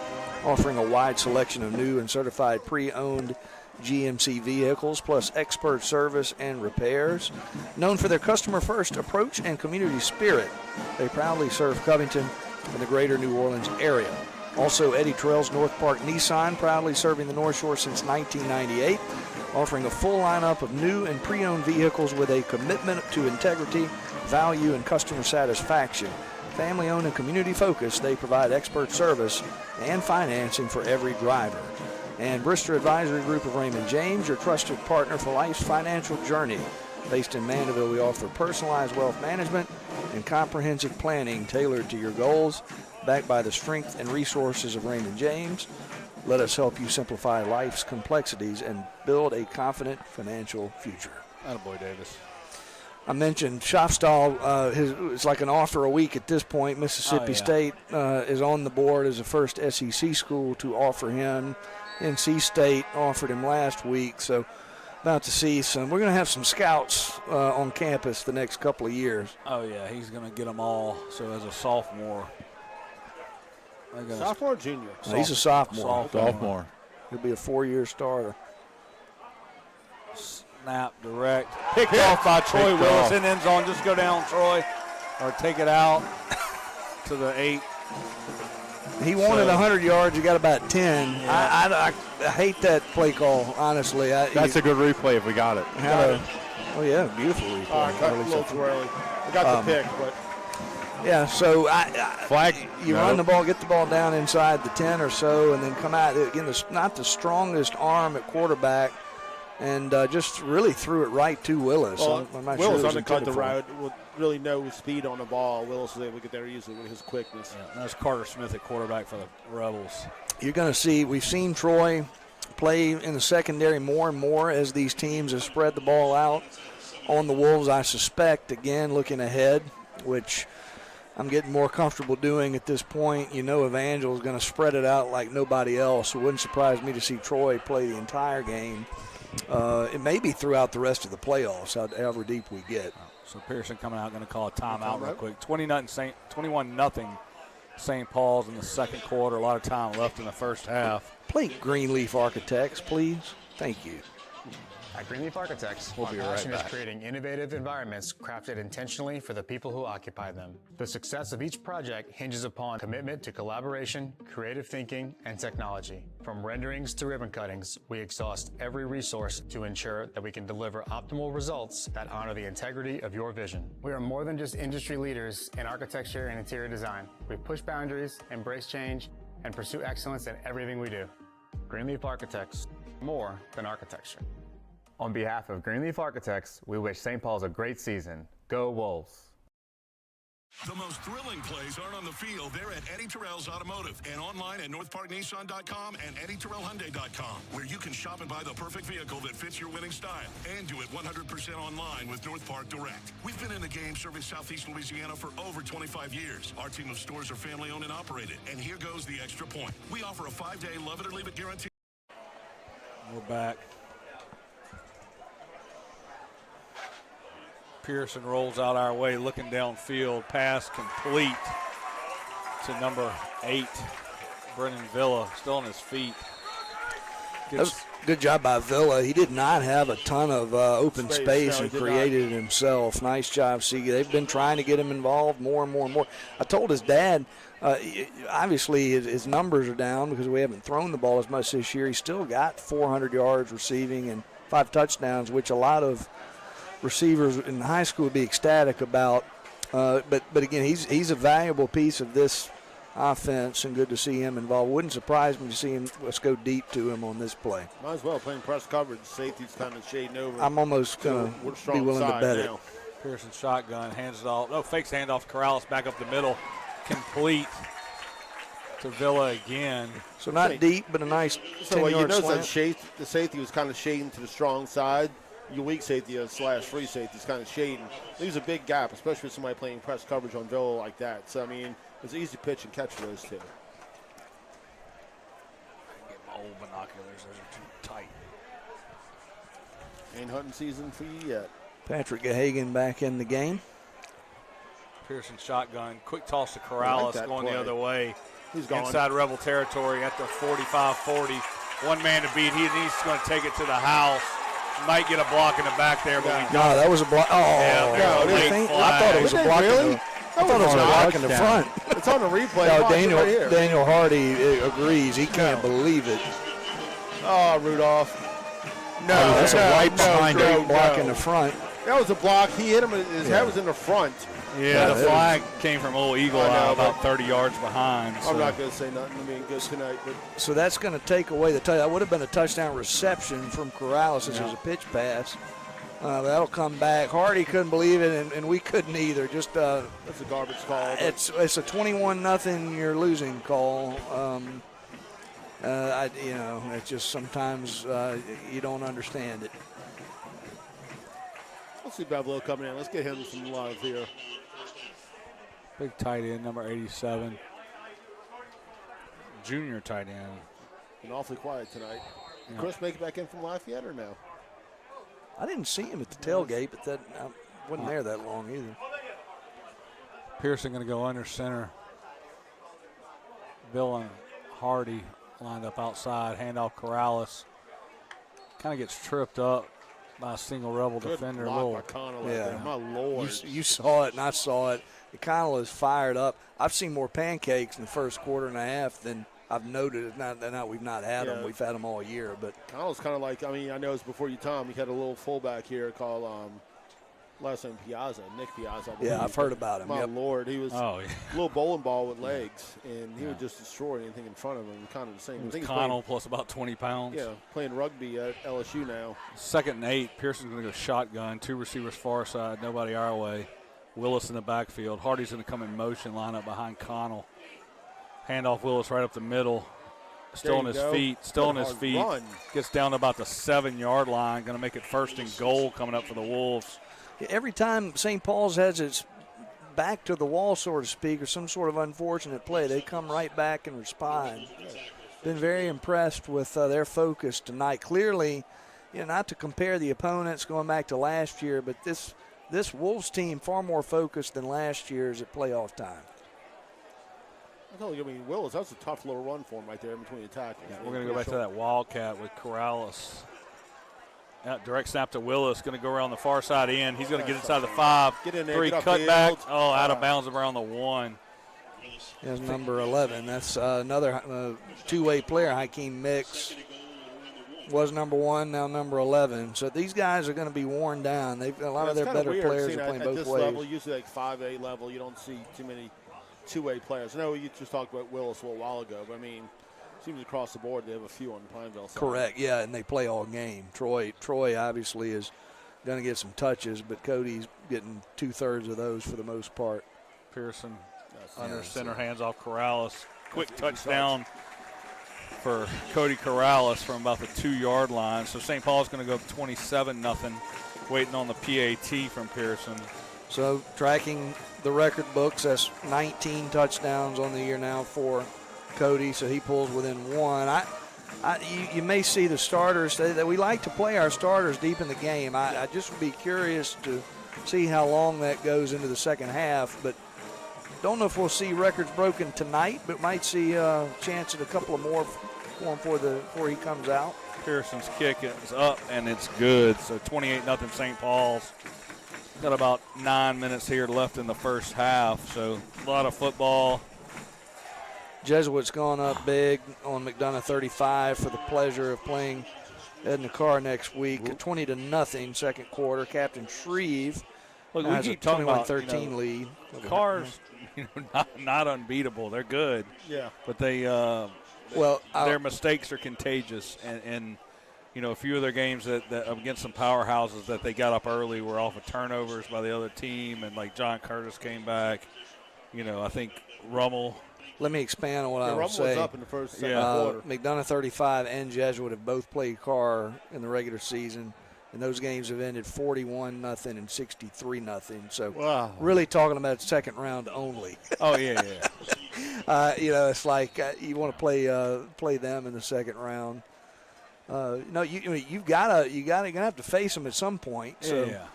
offering a wide selection of new and certified pre-owned GMC vehicles, plus expert service and repairs. Known for their customer-first approach and community spirit, they proudly serve Covington and the greater New Orleans area. Also, Eddie Terrell's North Park Nissan, proudly serving the North Shore since 1998, offering a full lineup of new and pre-owned vehicles with a commitment to integrity, value, and customer satisfaction. Family-owned and community-focused, they provide expert service and financing for every driver. And Brister Advisory Group of Raymond James, your trusted partner for life's financial journey. Based in Mandeville, we offer personalized wealth management and comprehensive planning tailored to your goals, backed by the strength and resources of Raymond James. Let us help you simplify life's complexities and build a confident financial future. Attaboy, Davis. I mentioned Schaafstal, it's like an offer a week at this point. Mississippi State is on the board as the first SEC school to offer him. NC State offered him last week, so about to see some. We're going to have some scouts on campus the next couple of years. Oh, yeah, he's going to get them all. So as a sophomore. Sophomore or junior? No, he's a sophomore. Sophomore. He'll be a 4-year starter. Snap, direct. Picked off by Troy Willis in end zone. Just go down, Troy. Or take it out to the 8. He wanted 100 yards. He got about 10. Yeah. I hate that play call, honestly. That's a good replay if we got it. Oh, yeah, beautiful replay. I cut a little too early. I got the pick, but. Yeah, so Flag. You run the ball, get the ball down inside the 10 or so, and then come out. Again, not the strongest arm at quarterback, and just really threw it right to Willis. Well, I'm not Willis sure undercut the route with really no speed on the ball. Willis was able to get there easily with his quickness. Yeah, that's Carter Smith at quarterback for the Rebels. You're going to see, we've seen Troy play in the secondary more and more as these teams have spread the ball out. on the Wolves, I suspect, again, looking ahead, which I'm getting more comfortable doing at this point. You know, Evangel is going to spread it out like nobody else. It wouldn't surprise me to see Troy play the entire game. It may be throughout the rest of the playoffs, however deep we get. So Pearson coming out, going to call a timeout real quick. 21-0 St. Paul's in the second quarter. A lot of time left in the first half. Play Greenleaf Architects, please. Thank you. At Greenleaf Architects, We'll our be right passion is back. creating innovative environments crafted intentionally for the people who occupy them. The success of each project hinges upon commitment to collaboration, creative thinking, and technology. From renderings to ribbon cuttings, we exhaust every resource to ensure that we can deliver optimal results that honor the integrity of your vision. We are more than just industry leaders in architecture and interior design. We push boundaries, embrace change, and pursue excellence in everything we do. Greenleaf Architects, more than architecture. On behalf of Greenleaf Architects, we wish St. Paul's a great season. Go Wolves! The most thrilling plays aren't on the field. They're at Eddie Terrell's Automotive and online at NorthParkNissan.com and EddieTerrellHyundai.com, where you can shop and buy the perfect vehicle that fits your winning style and do it 100% online with North Park Direct. We've been in the game serving Southeast Louisiana for over 25 years. Our team of stores are family-owned and operated. And here goes the extra point. We offer a 5-day love-it-or-leave-it guarantee. We're back. Pearson rolls out our way, looking downfield. Pass complete to number 8, Brennan Villa, still on his feet. That was good job by Villa. He did not have a ton of open space No, and he did created it himself. Nice job, Seager. They've been trying to get him involved more and more and more. I told his dad, obviously his numbers are down because we haven't thrown the ball as much this year. He's still got 400 yards receiving and 5 touchdowns, which a lot of receivers in high school would be ecstatic about. But again, he's a valuable piece of this offense, and good to see him involved. Wouldn't surprise me to see him. Let's go deep to him on this play. Might as well playing press coverage. Safety's kind of shading over. I'm almost going We're to strong be willing to side bet now. it. Pearson shotgun, hands it off. No, fakes handoff to Corrales, back up the middle. Complete to Villa again. So not deep, but a nice 10-yard you notice slant. that the safety was kind of shading to the strong side. Your weak safety / free safety is kind of shading. Leaves a big gap, especially with somebody playing press coverage on Villa like that. So, I mean, it's an easy pitch and catch for those two. Get my old binoculars, those are too tight. Ain't hunting season for you yet. Patrick Gahagan back in the game. Pearson shotgun, quick toss to Corrales, that going play. the other way. He's gone. Inside Rebel territory at the 45-40. One man to beat. He's going to take it to the house. Might get a block in the back there, but we don't. No, that was a block. Oh, Yeah, no, there's a late I flag. thought it was a Did they block. really? I thought it was a block in the front. It's on the replay. No, Watch it right here. Daniel Hardy agrees. He can't believe it. Oh, Rudolph. No, That's a right behind no, block no. in the front. That was a block. He hit him. His head was in the front. Yeah, the it was- flag came from Old Eagle I know, Eye, but- about 30 yards behind. I'm so- not going to say nothing. I mean, good tonight. But So that's going to take away the that would have been a touchdown reception from Corrales as it was a pitch pass. That'll come back. Hardy couldn't believe it, and we couldn't either. Just that's a garbage call. but it's a 21-0 you're losing call. It's just sometimes you don't understand it. Let's see Beverly coming in. Let's get him some love here. Big tight end, number 87. Junior tight end. Been awfully quiet tonight. Did Yeah. Chris make it back in from Lafayette or no? I didn't see him at the tailgate, but I wasn't there that long either. Pearson going to go under center. Bill and Hardy lined up outside. Handoff Corrales. Kind of gets tripped up by a single Rebel Good defender. block by Connell right there. My Lord. You saw it, and I saw it. Connell is fired up. I've seen more pancakes in the first quarter and a half than I've noted. It's not we've not had them. We've had them all year. But Connell's kind of like, I mean, I know it's before you, Tom. He had a little fullback here called last name Piazza, Nick Piazza. I believe. yeah, I've heard about him. My Yep. Lord, he was Oh, yeah. a little bowling ball with legs, and he would just destroy anything in front of him. Kind of the same. It I was think he's Connell plus about 20 pounds. playing, playing rugby at LSU now. 2nd and 8. Pearson's going to go shotgun. 2 receivers far side. Nobody our way. Willis in the backfield. Hardy's going to come in motion, line up behind Connell. Handoff Willis right up the middle. Still on his feet. Still on his feet. Run. Gets down to about the 7-yard line. Going to make it 1st and goal coming up for the Wolves. Every time St. Paul's has its back to the wall, so to speak, or some sort of unfortunate play, they come right back and respond. Been very impressed with their focus tonight. Clearly, not to compare the opponents going back to last year, but this Wolves team far more focused than last year's at playoff time. Willis, that was a tough little run for him right there in between the tackles. Yeah, we're going to go back to that Wildcat with Corrales. Direct snap to Willis, going to go around the far side end. He's going to get inside the 5. Get in there, 3 get cut back. upfield. Out of bounds around the 1. That's number 11. That's another two-way player, Hakeem Mix. Was number 1, now number 11. So these guys are going to be worn down. They've a lot of their better players are playing both this ways. level, usually like 5A level, you don't see too many two-way players. I know you just talked about Willis a little while ago, but it seems across the board they have a few on the Pineville side. Correct, yeah, and they play all game. Troy obviously is going to get some touches, but Cody's getting 2/3 of those for the most part. Pearson under center, hands off Corrales. Quick touchdown for Cody Corrales from about the 2-yard line. So St. Paul's going to go up 27-0, waiting on the PAT from Pearson. So tracking the record books, that's 19 touchdowns on the year now for Cody, so he pulls within 1. You may see the starters, that we like to play our starters deep in the game. I just would be curious to see how long that goes into the second half, but don't know if we'll see records broken tonight, but might see a chance at a couple of more for him before he comes out. Pearson's kick is up, and it's good. So 28-0 St. Paul's. Got about 9 minutes here left in the first half, so a lot of football. Jesuits gone up big on McDonough 35 for the pleasure of playing Edna Carr next week. 20-0 second quarter. Captain Shreve has a 21-13 lead. Carr's not unbeatable. They're good. Yeah. But they their mistakes are contagious, and a few of their games that against some powerhouses that they got up early were off of turnovers by the other team, and like John Curtis came back. I think Rummel. Let me expand on what I was saying. Rummel was up in the first second quarter. McDonough 35 and Jesuit have both played Carr in the regular season, and those games have ended 41-0 and 63-0. So really talking about second round only. Oh yeah. It's like you want to play them in the second round. You're gonna have to face them at some point. So. Yeah.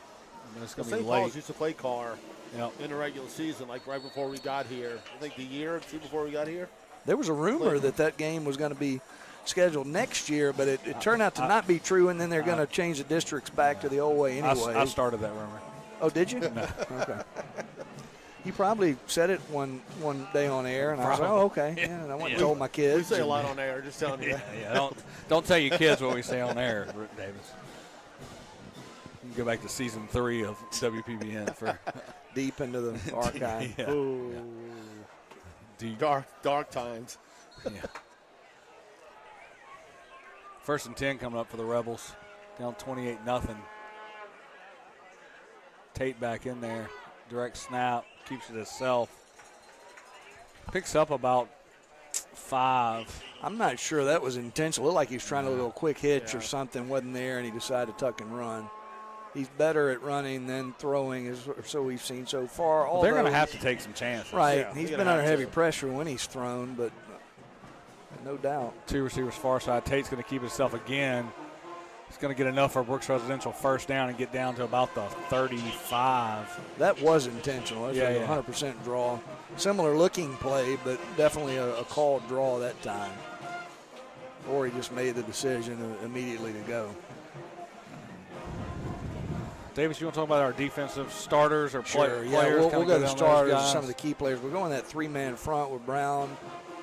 It's gonna be St. late. Paul's used to play Carr in the regular season, like right before we got here. I think the year or two before we got here. There was a rumor that game was going to be scheduled next year, but it turned out to not be true, and then they're going to change the districts back to the old way anyway. I started that rumor. Oh, did you? No. Okay. You probably said it one day on air, and I was like, oh, okay. Yeah, and I went and told my kids. We say a lot on air, just telling you. Don't tell your kids what we say on air, Rick Davis. You can go back to season 3 of WPBN for deep into the archive. Yeah. Deep. Dark times. Yeah. 1st and 10 coming up for the Rebels. Down 28-0. Tate back in there. Direct snap. Keeps it himself. Picks up about 5. I'm not sure that was intentional. It looked like he was trying to do a quick hitch or something. Wasn't there, and he decided to tuck and run. He's better at running than throwing, so we've seen so far. They're going to have to take some chances. Right. Yeah, he's been under heavy pressure when he's thrown, but no doubt. 2 receivers far side. Tate's going to keep himself again. He's going to get enough for Brooks Residential first down and get down to about the 35. That was intentional. That was a 100% draw. Similar looking play, but definitely a called draw that time. Or he just made the decision immediately to go. Davis, you want to talk about our defensive starters or players? We'll go to the starters, some of the key players. We're going that 3-man front with Brown,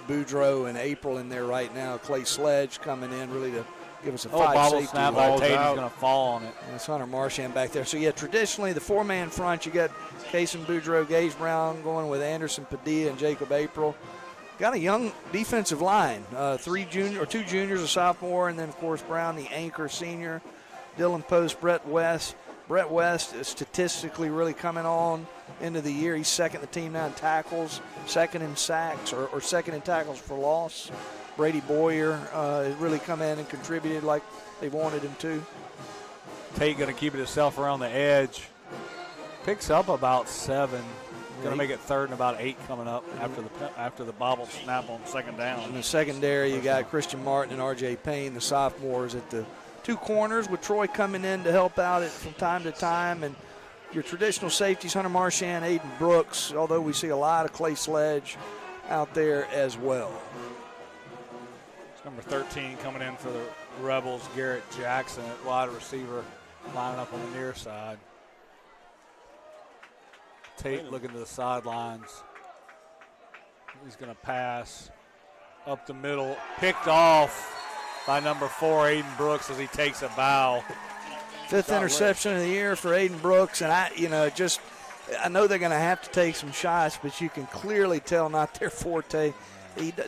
Boudreaux, and April in there right now. Clay Sledge coming in really to give us a 5 safety. Snap by Tate, he's going to fall on it. And it's Hunter Marchand back there. So, traditionally the 4-man front, you got Kason Boudreaux, Gage Brown going with Anderson Padilla and Jacob April. Got a young defensive line, 2 juniors, a sophomore, and then, of course, Brown, the anchor senior, Dylan Post, Brett West. Brett West is statistically really coming on into the year. He's second in the team now in tackles, second in sacks, or second in tackles for loss. Brady Boyer has really come in and contributed like they wanted him to. Tate going to keep it himself around the edge. Picks up about 7. Going to make it 3rd and about 8 coming up after the bobble snap on second down. In the secondary, you got Christian Martin and R.J. Payne, the sophomores, at the 2 corners, with Troy coming in to help out from time to time. And your traditional safeties, Hunter Marchand, Aiden Brooks, although we see a lot of Clay Sledge out there as well. It's number 13 coming in for the Rebels, Garrett Jackson at wide receiver, lining up on the near side. Tate looking to the sidelines. He's going to pass up the middle. Picked off by number 4, Aiden Brooks, as he takes a bow. 5th interception of the year for Aiden Brooks. And I know they're going to have to take some shots, but you can clearly tell not their forte.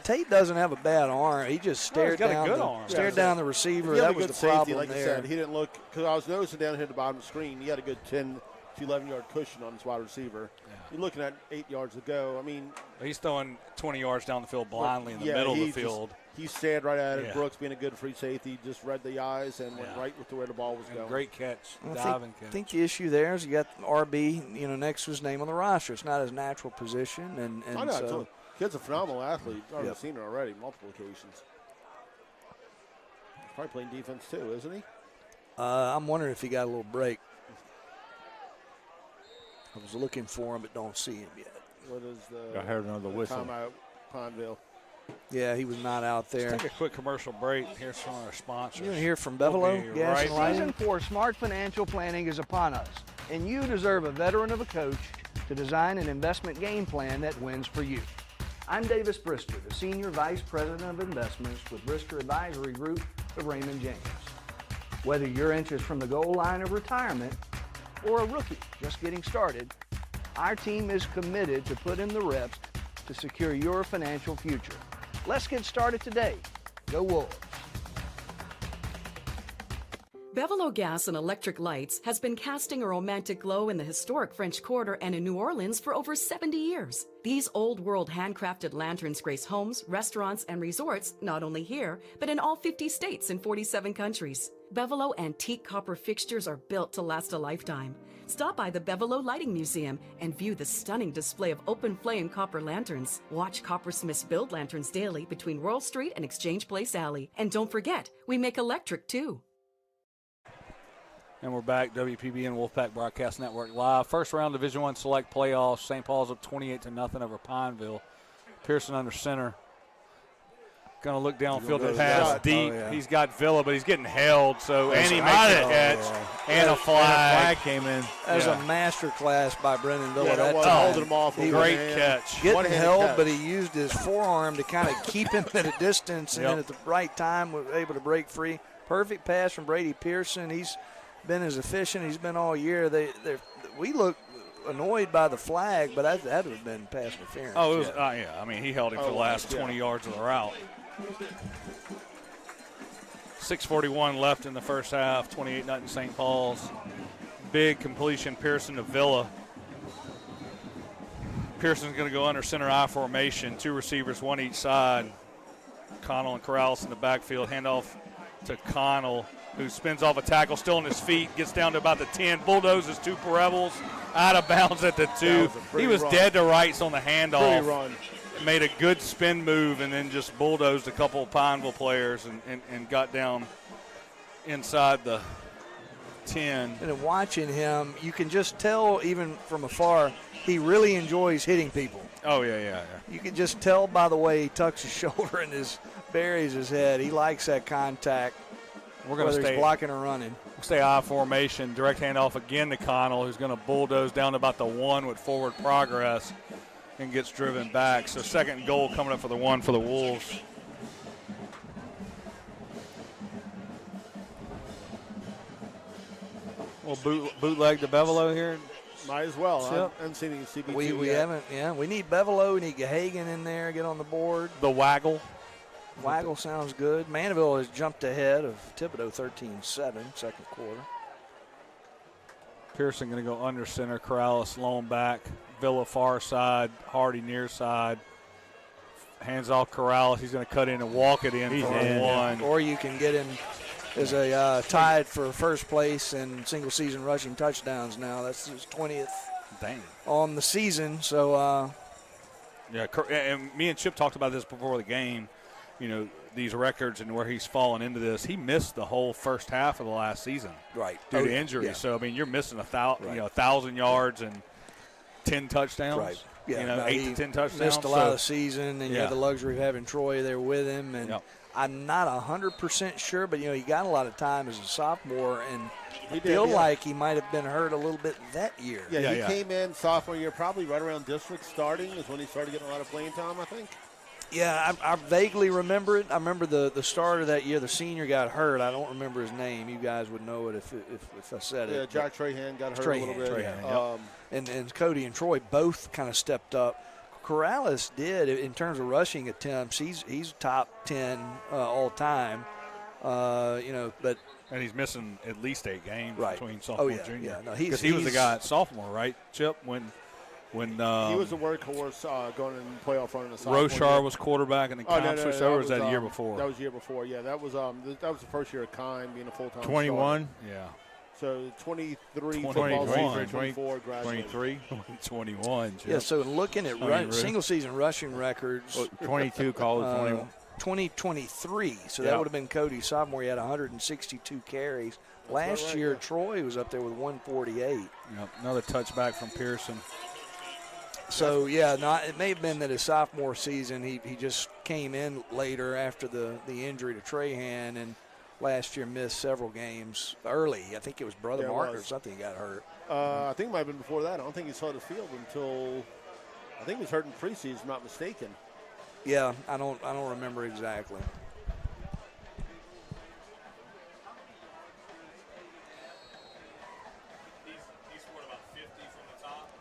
Tate doesn't have a bad arm. He just stared down the receiver. That was the problem like there. I said, he didn't look, because I was noticing down here at the bottom of the screen, he had a good 10 to 11-yard cushion on his wide receiver. Yeah. You're looking at 8 yards to go. I mean, he's throwing 20 yards down the field blindly in the middle of the field. He stared right at it. Brooks, being a good free safety, just read the eyes and went right with where the ball was going. Great catch, I think the issue there is you got RB, next to his name on the roster. It's not his natural position, and I know. So kid's a phenomenal athlete. I've seen it already, multiple occasions. He's probably playing defense too, isn't he? I'm wondering if he got a little break. I was looking for him, but don't see him yet. What is the? I heard another whistle. Timeout, Pineville. Yeah, he was not out there. Let's take a quick commercial break. Here's from our sponsors. You're going to hear from Bevelo Gas and Lighting. Season 4 smart financial planning is upon us, and you deserve a veteran of a coach to design an investment game plan that wins for you. I'm Davis Brister, the Senior Vice President of Investments with Brister Advisory Group of Raymond James. Whether you're interested from the goal line of retirement or a rookie just getting started, our team is committed to put in the reps to secure your financial future. Let's get started today. Go Wolves. Bevelo Gas and Electric Lights has been casting a romantic glow in the historic French Quarter and in New Orleans for over 70 years. These old-world handcrafted lanterns grace homes, restaurants, and resorts not only here, but in all 50 states and 47 countries. Bevelo antique copper fixtures are built to last a lifetime. Stop by the Bevelo Lighting Museum and view the stunning display of open flame copper lanterns. Watch Coppersmiths build lanterns daily between World Street and Exchange Place Alley. And don't forget, we make electric too. And we're back, WPBN Wolfpack Broadcast Network live. First round Division I select playoffs. St. Paul's up 28-0 over Pineville. Pearson under center. Going to look downfield to pass deep. He's got Villa, but he's getting held. So and he makes a catch and a flag came in. That was a master class by Brendan Villa. That holding him off. Great catch. Getting held, but he used his forearm to kind of keep him at a distance, and then at the right time was able to break free. Perfect pass from Brady Pearson. He's been as efficient as he's been all year. We look annoyed by the flag, but that would have been pass interference. Oh, it was, yeah. I mean, he held him for the last 20 yards of the route. 6:41 left in the first half, 28-0 St. Paul's. Big completion, Pearson to Villa. Pearson's going to go under center I formation. 2 receivers, 1 each side. Connell and Corrales in the backfield. Handoff to Connell, who spins off a tackle, still on his feet, gets down to about the 10, bulldozes 2 Rebels, out of bounds at the 2. He was dead to rights on the handoff. Made a good spin move and then just bulldozed a couple of Pineville players and got down inside the 10. And watching him, you can just tell even from afar, he really enjoys hitting people. Oh, yeah. You can just tell by the way he tucks his shoulder and buries his head. He likes that contact. We're going to stay blocking or running. We'll stay I formation. Direct handoff again to Connell, who's going to bulldoze down to about the 1 with forward progress and gets driven back. So second goal coming up for the 1 for the Wolves. We'll bootleg to Bevelo here. Might as well. Yep. I haven't seen any CB2 we yet. haven't. Yeah, we need Bevelo. We need Gahagan in there. Get on the board. The waggle. Waggle sounds good. Mandeville has jumped ahead of Thibodaux 13-7, second quarter. Pearson going to go under center. Corrales lone back. Villa far side. Hardy near side. Hands off Corrales. He's going to cut in and walk it in He's for in. one. Or you can get him as a tied for first place in single-season rushing touchdowns now. That's his 20th on the season. So, yeah, and me and Chip talked about this before the game. You know, these records and where he's fallen into this. He missed the whole first half of the last season, right, due to injury. Yeah. So I mean, you're missing 1,000 yards and 10 touchdowns. Right. Yeah, you know, 8 to 10 touchdowns. Missed a lot of the season, and you yeah. had the luxury of having Troy there with him. And yep. I'm not 100% sure, but, you know, he got a lot of time as a sophomore, and He I feel did, like he might have been hurt a little bit that year. Yeah, he came in sophomore year, probably right around district starting is when he started getting a lot of playing time, I think. Yeah, I vaguely remember it. I remember the start of that year, the senior got hurt. I don't remember his name. You guys would know it if I said it. Yeah, Jack Trahan got hurt a little bit. And Cody and Troy both kind of stepped up. Corrales did in terms of rushing attempts. He's top 10 all time. You know, but and he's missing at least 8 games between sophomore sophomore and junior. Yeah, no, because he was the guy at sophomore, right, Chip? When he was the workhorse going in playoff run in the sophomore Roshar year. was quarterback and then Kyle switched over. Was that the year before? That was the year before. Yeah, that was the first year of Kine being a full-time 21. Yeah. So 23 21, football season, 24 graduated. 23, 21. Chip. Yeah, so looking at single-season rushing records. 22 college, 21. 2023. So that would have been Cody's sophomore. He had 162 carries. Last year, Troy was up there with 148. Yep, another touchback from Pearson. So, it may have been that his sophomore season he just came in later after the injury to Trahan, and last year missed several games early. I think it was Brother Mark or something got hurt. I think it might have been before that. I don't think he saw the field until I think he was hurt in preseason, if I'm not mistaken. Yeah, I don't remember exactly.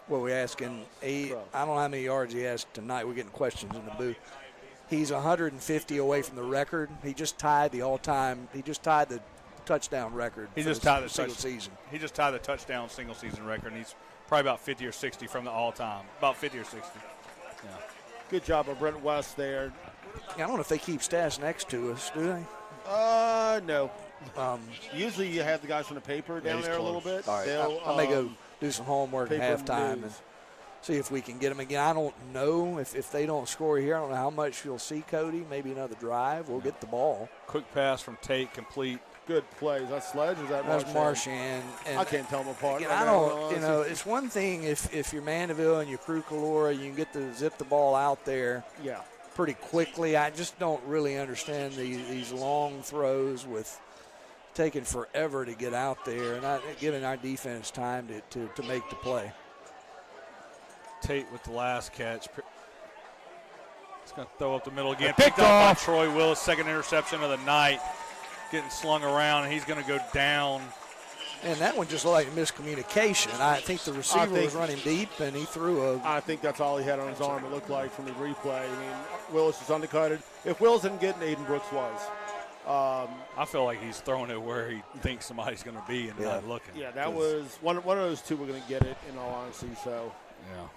Well, we're asking 8. I don't know how many yards he has tonight. We're getting questions in the booth. He's 150 away from the record. He just tied the all-time. He just tied the touchdown record. He just tied the single season. He just tied the touchdown single season record, and he's probably about 50 or 60 from the all-time. About 50 or 60. Yeah. Good job of Brent West there. I don't know if they keep stats next to us, do they? No. Usually you have the guys from the paper down there a little bit. All right. I may go do some homework at halftime and see if we can get them again. I don't know if they don't score here. I don't know how much you'll see Cody. Maybe another drive. We'll get the ball. Quick pass from Tate, complete. Good play. Is that Sledge or is that Marchand? That's Marchand. I can't tell them apart. Again, I don't, it's one thing if you're Mandeville and you're Crew Calora, you can get to zip the ball out there pretty quickly. I just don't really understand these long throws with taking forever to get out there and not giving our defense time to make the play. Tate with the last catch. He's going to throw up the middle again. Picked off by Troy Willis, second interception of the night. Getting slung around, and he's going to go down. And that one just looked like miscommunication. I think the receiver was running deep, and he threw I think that's all he had on his arm, it looked like, from the replay. I mean, Willis is undercutted. If Willis didn't get it, Aiden Brooks was. I feel like he's throwing it where he thinks somebody's going to be and not looking. Yeah, that was one of those two were going to get it, in all honesty. So, yeah.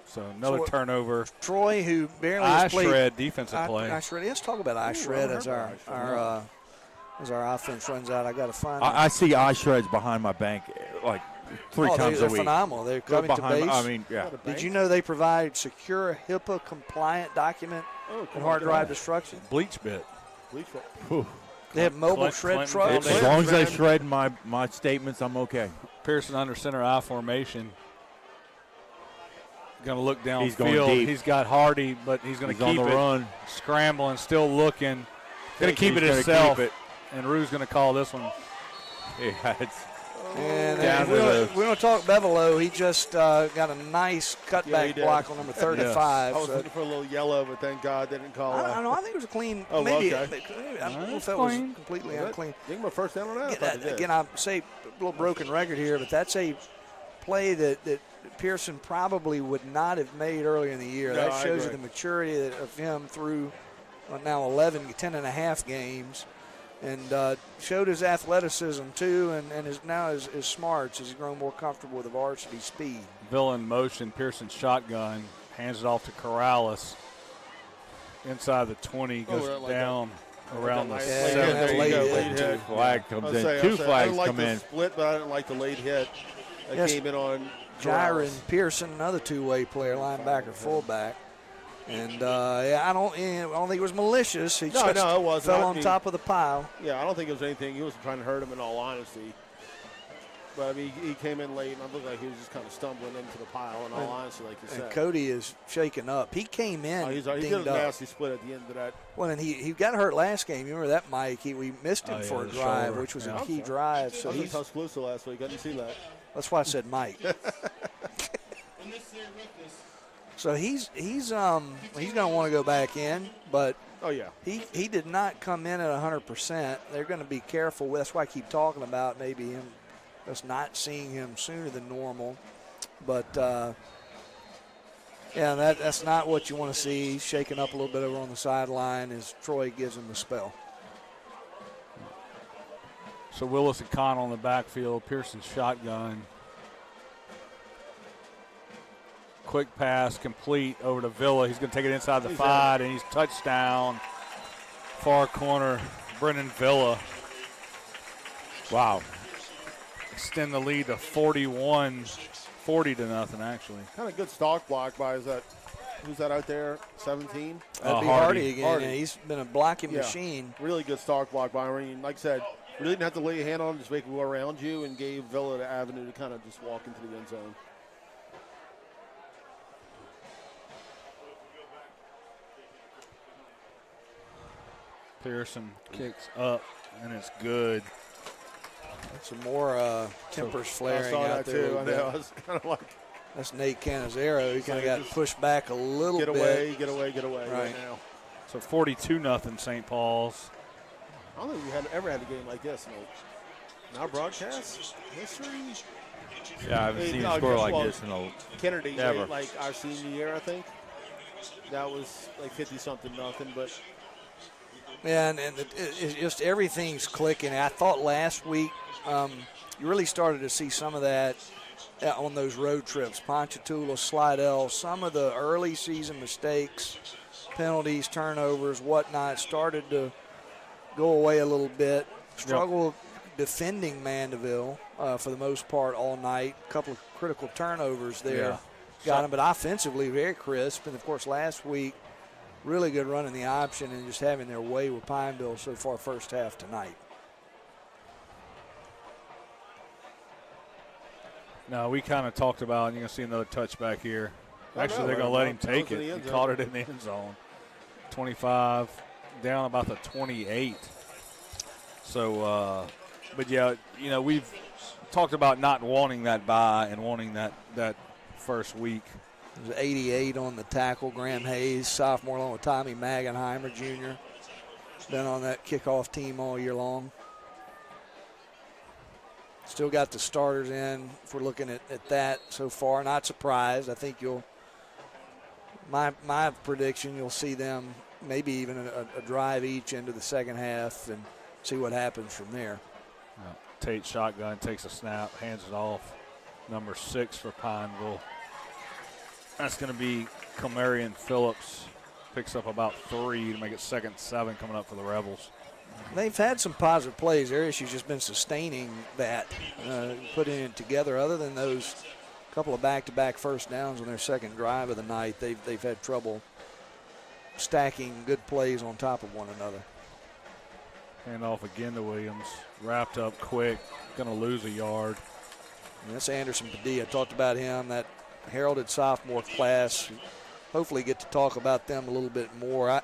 So another turnover. Troy, who barely has played. Shred defensive play. Let's talk about I-Shred as our offense runs out. I got to find. I see I-Shreds behind my bank like 3 times a week. They're phenomenal. They're coming to base. I mean, yeah. Did you know they provide secure HIPAA-compliant document and hard drive destruction? Bleach bit. They have mobile shred trucks. As long as they shred my statements, I'm okay. Pearson under center I formation. Going to look downfield. He's going deep. He's got Hardy, but he's going to keep on the run. Scrambling, still looking. Going to keep it himself. And Rue's going to call this one. Yeah, and we don't talk Bevelo. He just got a nice cutback block on number 35. I was looking for a little yellow, but thank God they didn't call it. I don't know. I think it was a clean. Oh, maybe. okay. I don't know if that was completely unclean. I think my first down on that. Again, I say a little broken record here, but that's a play that Pearson probably would not have made earlier in the year. No, that shows you the maturity of him through now 10 and a half games. And showed his athleticism, too, and his smarts as he's grown more comfortable with the varsity speed. Villain motion, Pearson shotgun, hands it off to Corrales. inside the 20, goes down around the Late 7. hit. Flag comes in. Two flags I didn't like come the in. split, but I didn't like the late hit that came in on Jaron Pearson, another two-way player, linebacker, fullback. And I don't think it was malicious. He just it wasn't. fell on top of the pile. Yeah, I don't think it was anything. He wasn't trying to hurt him, in all honesty. But I mean, he came in late, and it looked like he was just kind of stumbling into the pile, in all honesty, like you said. And Cody is shaken up. He came in he did a nasty split at the end of that. Well, and he got hurt last game. You remember that, Mike? We missed him for a drive, shoulder. which was a key drive. So I was in Tuscaloosa last week. I didn't see that. That's why I said Mike. So he's going to want to go back in, but he did not come in at 100%. They're going to be careful. That's why I keep talking about maybe us not seeing him sooner than normal. But that's not what you want to see. He's shaking up a little bit over on the sideline as Troy gives him the spell. So Willis and Connell on the backfield. Pearson's shotgun. Quick pass, complete over to Villa. He's going to take it inside the 5, and he's touchdown. Far corner, Brennan Villa. Wow. Extend the lead to 41, 40-0 actually. Kind of good stock block by who's that out there? 17. That'd be Hardy again. Yeah, he's been a blocking machine. Really good stock block by him. Like I said, really didn't have to lay a hand on him, just make him go around you, and gave Villa the avenue to kind of just walk into the end zone. Pearson kicks up, and it's good. Some more tempers flaring out there. Too. I know. I was kind of like, that's Nate Canizero. He kind of got pushed back a little bit. Get away right now. So 42-0 St. Paul's. I don't think we ever had a game like this in our broadcast history. Yeah, I haven't seen a score like this in a Kennedy, ever. like our senior year, I think. That was like 50-something nothing, but. Yeah, and it's just everything's clicking. I thought last week you really started to see some of that on those road trips. Ponchatoula, Slidell, some of the early season mistakes, penalties, turnovers, whatnot, started to go away a little bit. Struggle defending Mandeville for the most part all night. A couple of critical turnovers there. Got them, but offensively very crisp. And, of course, last week, really good running the option and just having their way with Pineville so far first half tonight. No, we kind of talked about, and you're going to see another touchback here. Actually, they're going to let him take it. He caught it in the end zone. 25, down about the 28. So, but, yeah, we've talked about not wanting that bye and wanting that first week. It was 88 on the tackle. Graham Hayes, sophomore, along with Tommy Magenheimer, Jr. Been on that kickoff team all year long. Still got the starters in if we're looking at that so far. Not surprised. I think my prediction, you'll see them maybe even a drive each into the second half and see what happens from there. Tate shotgun, takes a snap, hands it off. Number 6 for Pineville. That's going to be Comarion Phillips. Picks up about 3 to make it 2nd and 7 coming up for the Rebels. They've had some positive plays. Their issue's just been sustaining that, putting it together. Other than those couple of back-to-back first downs on their second drive of the night, they've had trouble stacking good plays on top of one another. Hand off again to Williams. Wrapped up quick. Going to lose a yard. And that's Anderson Padilla. I talked about him, that heralded sophomore class. Hopefully get to talk about them a little bit more.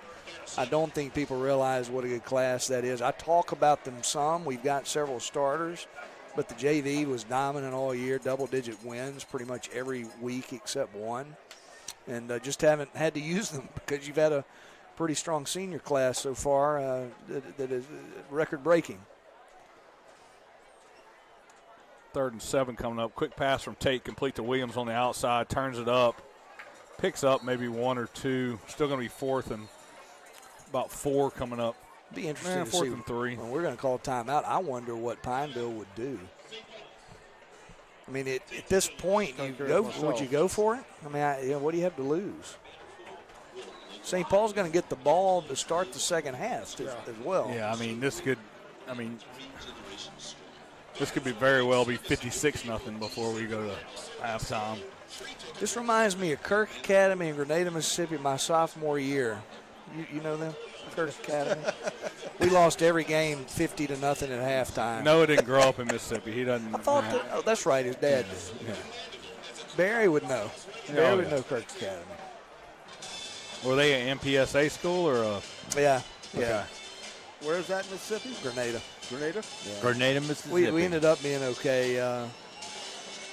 I don't think people realize what a good class that is. I talk about them some. We've got several starters, but the JV was dominant all year, double-digit wins pretty much every week except one, and just haven't had to use them because you've had a pretty strong senior class so far that is record-breaking. 3rd and 7 coming up. Quick pass from Tate, complete to Williams on the outside, turns it up, picks up maybe 1 or 2. Still going to be 4th and about 4 coming up. Be interesting to see. 4th and 3. When we're going to call timeout. I wonder what Pineville would do. I mean, at this point, would you go for it? I mean, what do you have to lose? St. Paul's going to get the ball to start the second half as well. Yeah, I mean, this could be very well be 56-0 before we go to halftime. This reminds me of Kirk Academy in Grenada, Mississippi, my sophomore year. You know them? Kirk Academy. We lost every game 50-0 at halftime. Noah didn't grow up in Mississippi. He doesn't. I thought that's right. His dad did. Yeah. Barry would know. Barry would know Kirk Academy. Were they an MPSA school or a? Yeah. Okay. Where is that in Mississippi? Grenada. Grenada? Yeah. Grenada, Mississippi. We ended up being okay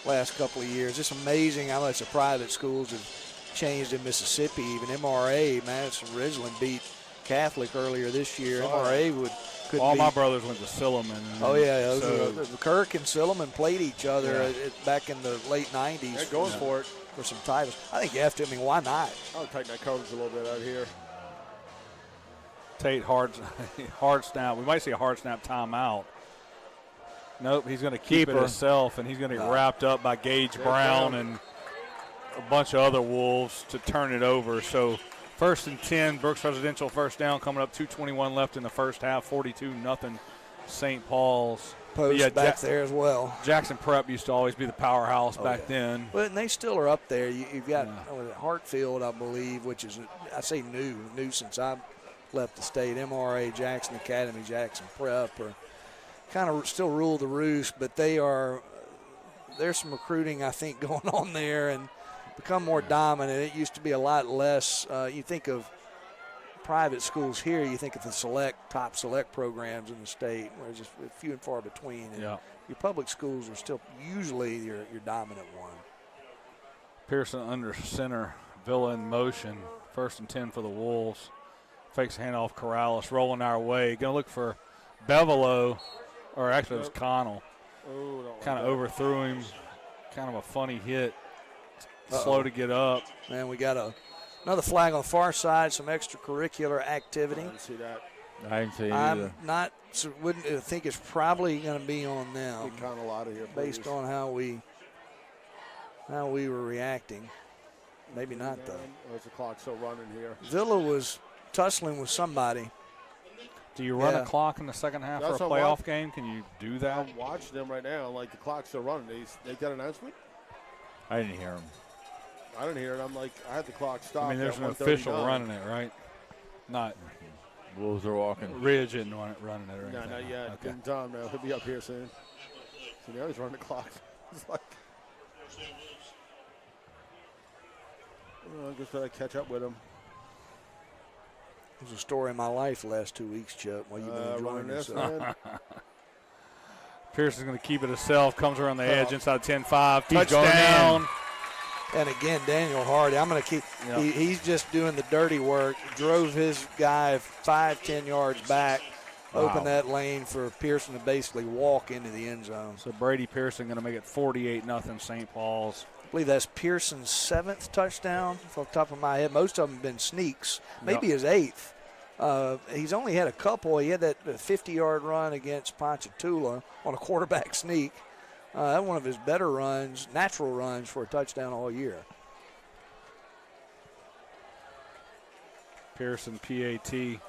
last couple of years. It's amazing how much the private schools have changed in Mississippi. Even MRA, Madison Ridgeland beat Catholic earlier this year. MRA could all beat. my brothers went to Silliman. Oh yeah, so, Kirk and Silliman played each other back in the late '90s. They're going for it. For some titles. I think you have to. I mean, why not? I'll tighten that coverage a little bit out here. Tate hard snap. We might see a hard snap timeout. Nope, he's going to keep it himself, and he's going to get wrapped up by Gage Brown and a bunch of other Wolves to turn it over. So 1st and 10, Brooks Residential first down coming up, 2:21 left in the first half, 42-0 St. Paul's. Post back there as well. Jackson Prep used to always be the powerhouse back then. Well, and they still are up there. You've got Hartfield, I believe, which is, I say new since I left the state. MRA, Jackson Academy, Jackson Prep are kind of still rule the roost, but there's some recruiting, I think, going on there and become more dominant. It used to be a lot less. You think of private schools here, you think of the top select programs in the state, where it's just few and far between. And your public schools are still usually your dominant one. Pearson under center, Villa in motion. 1st and 10 for the Wolves. Fakes handoff, Corrales rolling our way. Going to look for Bevelo, or actually it was Connell. Kind of overthrew him. Kind of a funny hit. Slow to get up. Man, we got another flag on the far side, some extracurricular activity. I didn't see that. I didn't see it either. Wouldn't think it's probably going to be on them. Get Connell out of here, please. Based on how we were reacting. Maybe not, though. There's the clock still running here. Villa was tussling with somebody. Do you run a clock in the second half for a playoff game? Can you do that? I'm watching them right now, like the clock's still running. They got an announcement? I didn't hear him. I didn't hear it. I'm like, I had the clock stopped. I mean, there's an official running it, right? Not. Wolves are walking. Ridge isn't running it or anything. No, not yet. Okay. Give him time now. He'll be up here soon. So now he's running the clock. It's like, I guess I catch up with him. It was a story of my life the last 2 weeks, Chuck, while you've been enjoying this. Pearson's going to keep it himself. Comes around the edge inside 10-5. Touchdown. And again, Daniel Hardy, I'm going to keep he's just doing the dirty work. Drove his guy 5-10 yards back, opened that lane for Pearson to basically walk into the end zone. So Brady Pearson going to make it 48-0 St. Paul's. I believe that's Pearson's 7th touchdown off the top of my head. Most of them have been sneaks, maybe his 8th. He's only had a couple. He had that 50-yard run against Ponchatoula on a quarterback sneak. That's one of his better runs, natural runs for a touchdown all year. Pearson PAT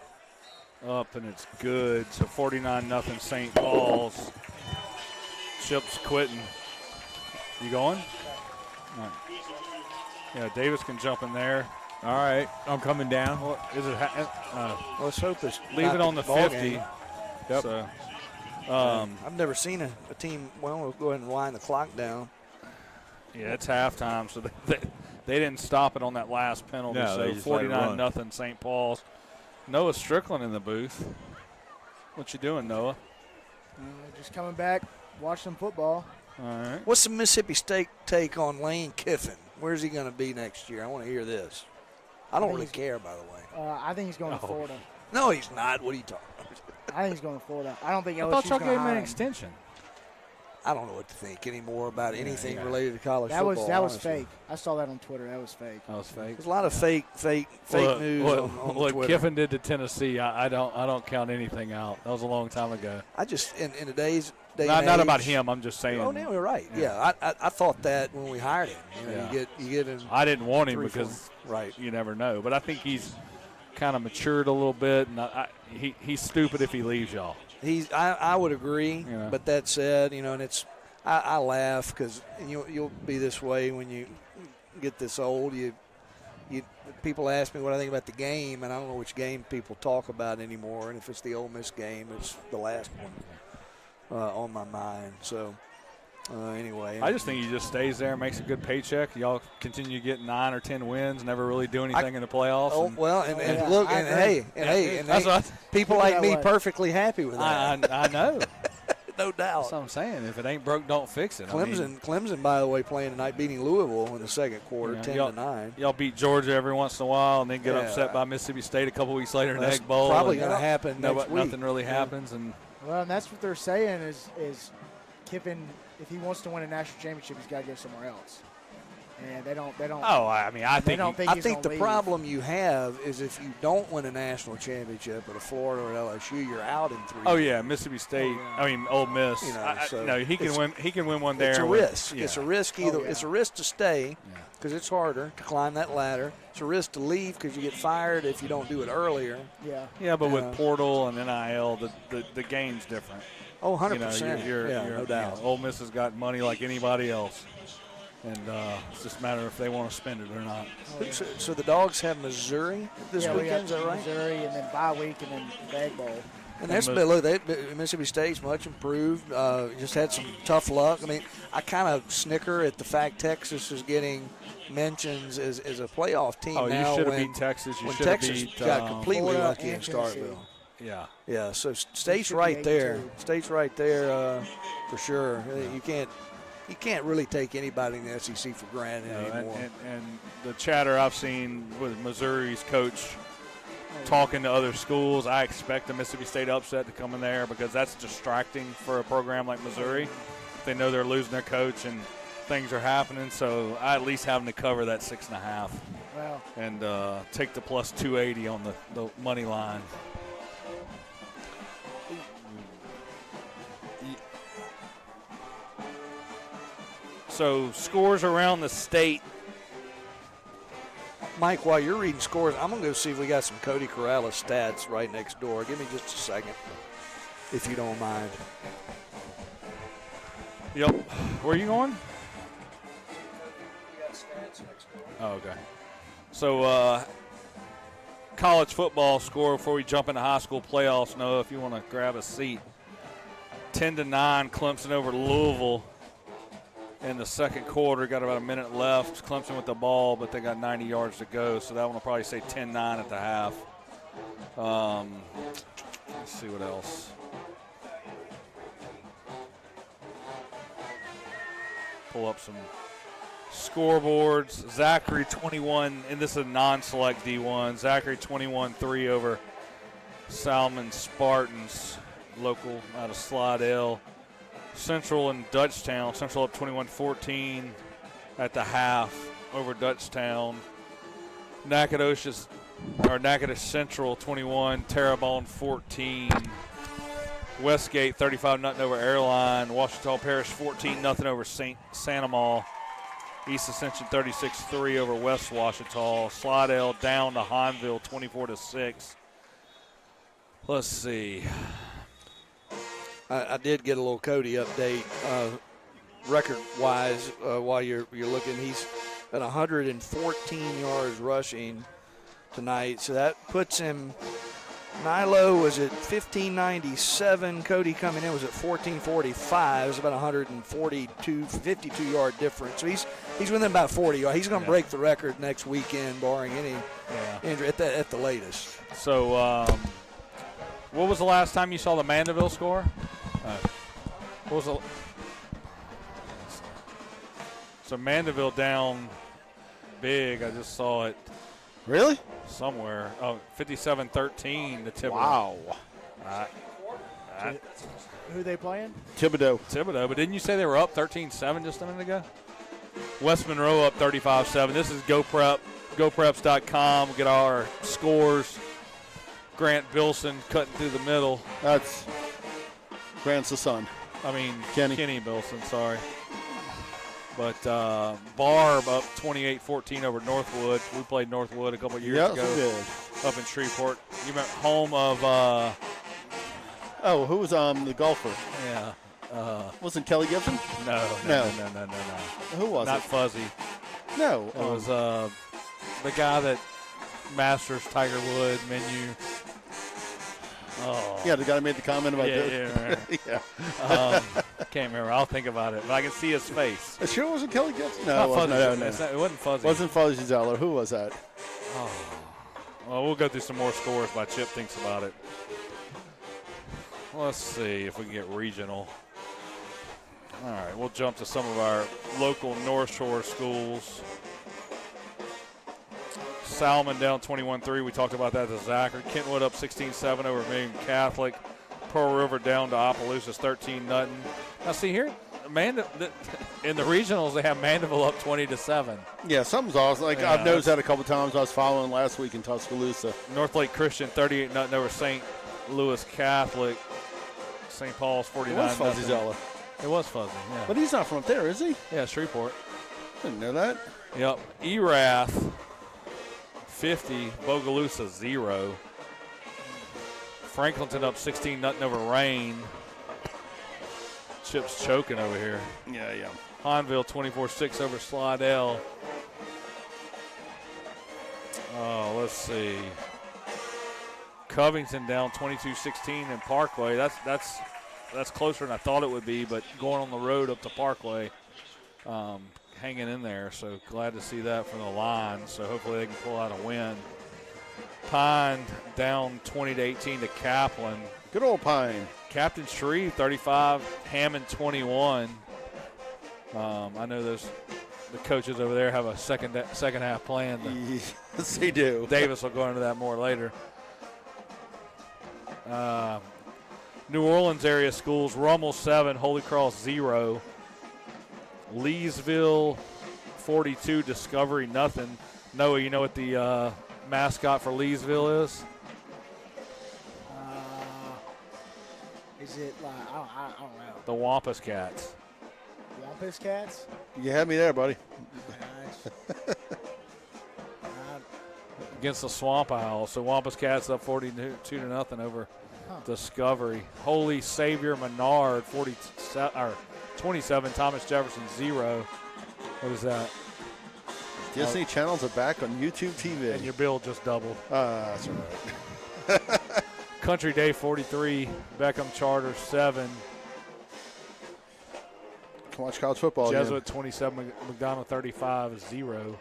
up, and it's good. So 49-0 St. Paul's. Chip's quitting. You going? Right. Yeah, Davis can jump in there. All right, I'm coming down. Well, is it? Let's hope it's leave it on the 50. Game. Yep. So, I've never seen a team. Well, we'll go ahead and wind the clock down. Yeah, it's halftime, so they didn't stop it on that last penalty. No, so 49-0 St. Paul's. Noah Strickland in the booth. What you doing, Noah? Just coming back, watch some football. All right. What's the Mississippi State take on Lane Kiffin? Where's he going to be next year? I want to hear this. I don't really care, by the way. I think he's going to Florida. No, he's not. What are you talking about? I think he's going to Florida. I don't think LSU's I thought y'all going to gave him hire an him. extension. I don't know what to think anymore about anything related to college football. That was honestly. fake. I saw that on Twitter. That was fake. That was fake. There's a lot of fake news on what Twitter. Kiffin did to Tennessee, I don't count anything out. That was a long time ago. I just in today's day and Not age. about him. I'm just saying. Oh, no, you're right. Yeah, I thought that when we hired him. You get him. I didn't want him 3, because 4, right. you never know. But I think he's kind of matured a little bit, and he's stupid if he leaves y'all. I would agree. Yeah. But that said, and it's I laugh because you'll be this way when you get this old. People ask me what I think about the game, and I don't know which game people talk about anymore. And if it's the Ole Miss game, it's the last one on my mind. So anyway, I just think he just stays there, makes a good paycheck. Y'all continue to get 9 or 10 wins, never really do anything in the playoffs. Oh well, and look, and hey, people like me perfectly happy with that. I know. No doubt. That's what I'm saying. If it ain't broke, don't fix it. Clemson, by the way, playing tonight, beating Louisville in the second quarter, 10-9. Y'all beat Georgia every once in a while, and then get upset by Mississippi State a couple weeks later in the Egg Bowl. Probably going to happen next week. Nothing really happens, and that's what they're saying is Kiffin, if he wants to win a national championship, he's got to go somewhere else. And they don't. Oh, I mean, I think the problem you have is if you don't win a national championship at a Florida or LSU, you're out in 3 years. Oh yeah, Mississippi State. I mean, Ole Miss. He can win. He can win one there. It's a risk. Yeah. It's a risk either. It's a risk to stay because it's harder to climb that ladder. It's a risk to leave because you get fired if you don't do it earlier. Yeah. Yeah, but with portal and NIL, the game's different. Oh, 100%. No doubt. Ole Miss has got money like anybody else. And it's just a matter if they want to spend it or not. So the Dogs have Missouri this weekend, is that right? Missouri, and then bye week, and then the Egg Bowl. And that's look, Mississippi State's much improved. Just had some tough luck. I mean, I kind of snicker at the fact Texas is getting mentions as a playoff team now. You should have beat Texas. You should have beat Texas got completely lucky in Starkville. Yeah. Yeah. So State's right there. State's right there for sure. You can't really take anybody in the SEC for granted anymore. And the chatter I've seen with Missouri's coach talking to other schools, I expect the Mississippi State upset to come in there because that's distracting for a program like Missouri. They know they're losing their coach and things are happening, so I at least have them to cover that 6.5 and take the plus 280 on the money line. So scores around the state. Mike, while you're reading scores, I'm going to go see if we got some Cody Corrales stats right next door. Give me just a second, if you don't mind. Yep. Where are you going? We got stats next door. Oh, okay. So college football score before we jump into high school playoffs. Noah, if you want to grab a seat. 10-9, Clemson over Louisville. In the second quarter, got about a minute left. Clemson with the ball, but they got 90 yards to go, so that one will probably say 10-9 at the half. Let's see what else. Pull up some scoreboards. Zachary 21, and this is a non-select D1. Zachary 21-3 over Salmon Spartans, local out of Slidell. Central and Dutchtown. Central up 21-14 at the half over Dutchtown. Natchitoches Central 21, Terrebonne 14. Westgate 35-0 over Airline. Washington Parish 14-0 over Santa Maria. East Ascension 36-3 over West Washita. Slidell down to Hahnville 24-6. Let's see. I did get a little Cody update record-wise while you're looking. He's at 114 yards rushing tonight, so that puts him. Nilo was at 1597. Cody coming in was at 1445. It was about 52-yard difference. So he's within about 40 yards. He's going to break the record next weekend, barring any injury at the latest. So. What was the last time you saw the Mandeville score? What was the? So Mandeville down big. I just saw it. Really? Somewhere. Oh, 57-13 to Thibodeau. Wow. Who are they playing? Thibodeau. But didn't you say they were up 13-7 just a minute ago? West Monroe up 35-7. This is GoPreps.com. We'll get all our scores. Grant Bilson cutting through the middle. That's Grant's the son. Kenny Bilson, sorry. But Barb up 28-14 over Northwood. We played Northwood a couple years ago. Up in Shreveport. You remember home of who was the golfer? Yeah. Wasn't Kelly Gibson? No. Who was Not it? Fuzzy. No. It was the guy that Masters Tiger Wood menu. Oh. Yeah, the guy that made the comment about Can't remember. I'll think about it. But I can see his face. It sure wasn't Kelly Gibson? No, it wasn't. No. It wasn't Fuzzy. Wasn't Fuzzy Zeller. Who was that? Oh. Well, we'll go through some more scores while Chip thinks about it. Let's see if we can get regional. All right, we'll jump to some of our local North Shore schools. Salmon down 21-3. We talked about that to Zachary. Kentwood up 16-7 over Miriam Catholic. Pearl River down to Opelousas 13-0. Now, see here, in the regionals, they have Mandeville up 20-7. Yeah, something's awesome. I've noticed that a couple times. I was following last week in Tuscaloosa. North Lake Christian 38-0 over St. Louis Catholic. St. Paul's 49-0. It was Fuzzy Zeller. It was Fuzzy, yeah. But he's not from up there, is he? Yeah, Shreveport. Didn't know that. Yep. Erath 50, Bogalusa 0. Franklinton up 16-0 over Rain. Chip's choking over here. Yeah. Hahnville 24-6 over Slidell. Oh, let's see. Covington down 22-16 in Parkway. That's closer than I thought it would be, but going on the road up to Parkway, hanging in there. So glad to see that from the line. So hopefully they can pull out a win. Pine down 20-18 to Kaplan. Good old Pine. Captain Shreve 35, Hammond 21. I know the coaches over there have a second half plan. Yes, they do. Davis will go into that more later. New Orleans area schools, Rummel 7, Holy Cross 0. Leesville 42, Discovery nothing. Noah, you know what the mascot for Leesville is? Is it like, I don't know. The Wampus Cats. Wampus Cats? You had me there, buddy. Against the Swamp Owls. So Wampus Cats up 42-0 over Discovery. Holy Savior Menard 27, Thomas Jefferson 0. What is that? Disney channels are back on YouTube TV. And your bill just doubled. That's right. Country Day 43, Beckham Charter 7. Come watch college football. Jesuit again. 27, McDonald 35 0.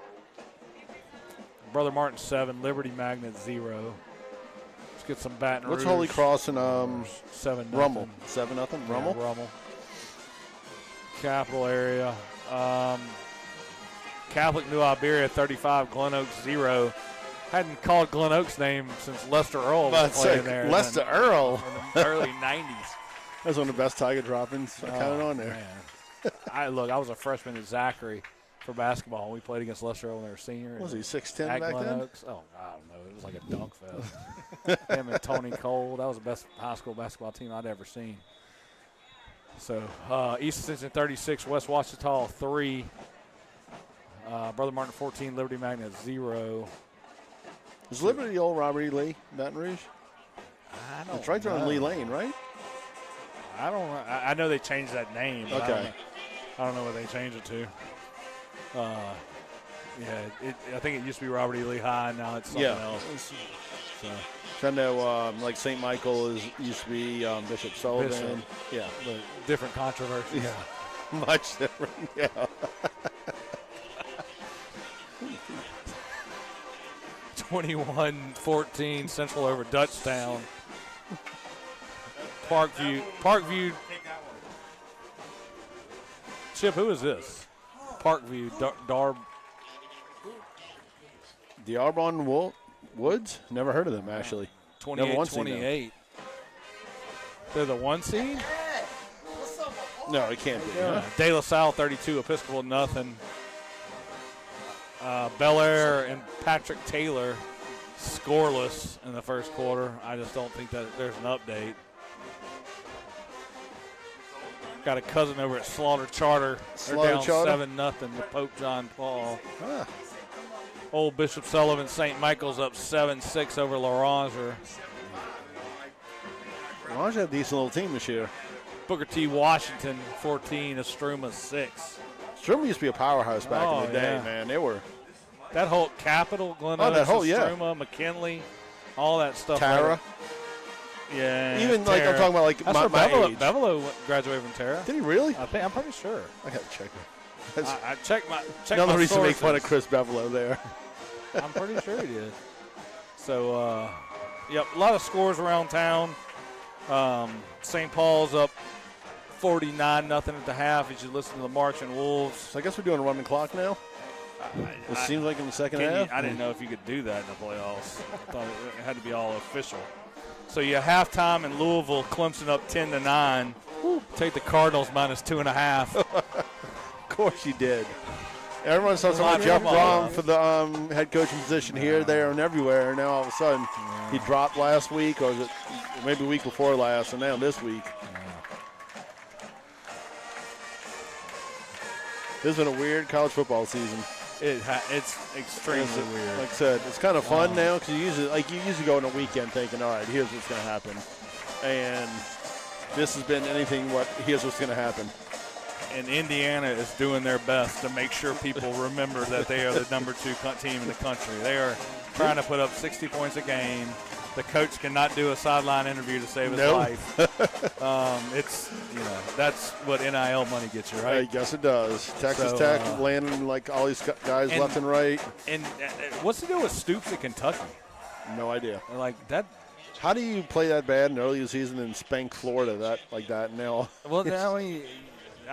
Brother Martin 7, Liberty Magnet 0. Let's get some Baton Rouge. What's Holy Cross and 7-0. Rummel? 7-0. Rummel. Yeah, Rummel. Capital area. Catholic New Iberia 35, Glen Oaks 0. Hadn't called Glen Oaks' name since Lester Earl was playing there. Lester Earl. In the early 90s. That's one of the best Tiger drop-ins I counted on there. I was a freshman at Zachary for basketball. We played against Lester Earl when they were senior. Was he 6'10" at back Glen then? Oaks. Oh, I don't know. It was like a dunk fest. Him and Tony Cole. That was the best high school basketball team I'd ever seen. So, East Ascension 36, West Ouachita 3. Brother Martin 14, Liberty Magnet 0. Is Liberty the old Robert E. Lee, Baton Rouge? I don't It's right there on know. Lee Lane, right? I don't know. I know they changed that name. But Okay. I don't know what they changed it to. I think it used to be Robert E. Lee High, and now it's something else. So I know, like St. Michael used to be Bishop Sullivan. Bishop. Yeah. But different controversies. Yeah. Much different, yeah. 21-14, Central over Dutchtown. Parkview. Chip, who is this? Parkview, The Arbonne Woods? Never heard of them, actually. 28-28. They're the 1 seed? No, it can't be. Yeah. De La Salle 32, Episcopal nothing. Bel Air and Patrick Taylor scoreless in the first quarter. I just don't think that there's an update. Got a cousin over at Slaughter Charter. Slaughter They're down Charter? 7-0 to Pope John Paul. Ah. Old Bishop Sullivan St. Michael's up 7-6 over L'Orange. L'Orange had a decent little team this year. Booker T. Washington 14, Estruma 6. Struma used to be a powerhouse back in the day, yeah. man. They were. That whole Capital, Glen Oh, that Oaks, whole, yeah. Estruma, McKinley, all that stuff. Tara. Right. Yeah. Even like I'm talking about like That's my where age. Bevelo graduated from Tara. Did he really? I'm pretty sure. I gotta check it. I checked my Another reason to make fun of sources. Chris Bevelo there. I'm pretty sure he did. So, yep, a lot of scores around town. St. Paul's up 49-0 at the half as you listen to the Marching Wolves. So I guess we're doing a running clock now. It seems like in the second half. I didn't know if you could do that in the playoffs. I thought it had to be all official. So you have halftime in Louisville, Clemson up 10-9. Take the Cardinals -2.5. Of course you did. Everyone's talking about Jeff Brom for the head coaching position here, there, and everywhere. And now all of a sudden he dropped last week, or was it maybe the week before last, and now this week. This has been a weird college football season. It's extremely weird. Like I said, it's kind of fun now because you usually go in a weekend thinking, all right, here's what's going to happen, and this has been anything but here's what's going to happen. And Indiana is doing their best to make sure people remember that they are the number 2 team in the country. They are trying to put up 60 points a game. The coach cannot do a sideline interview to save his life. It's that's what NIL money gets you, right? I guess it does. Texas Tech landing like all these guys left and right. And what's the deal with Stoops at Kentucky? No idea. Like that. How do you play that bad in the early season and spank Florida like that now? Well, now I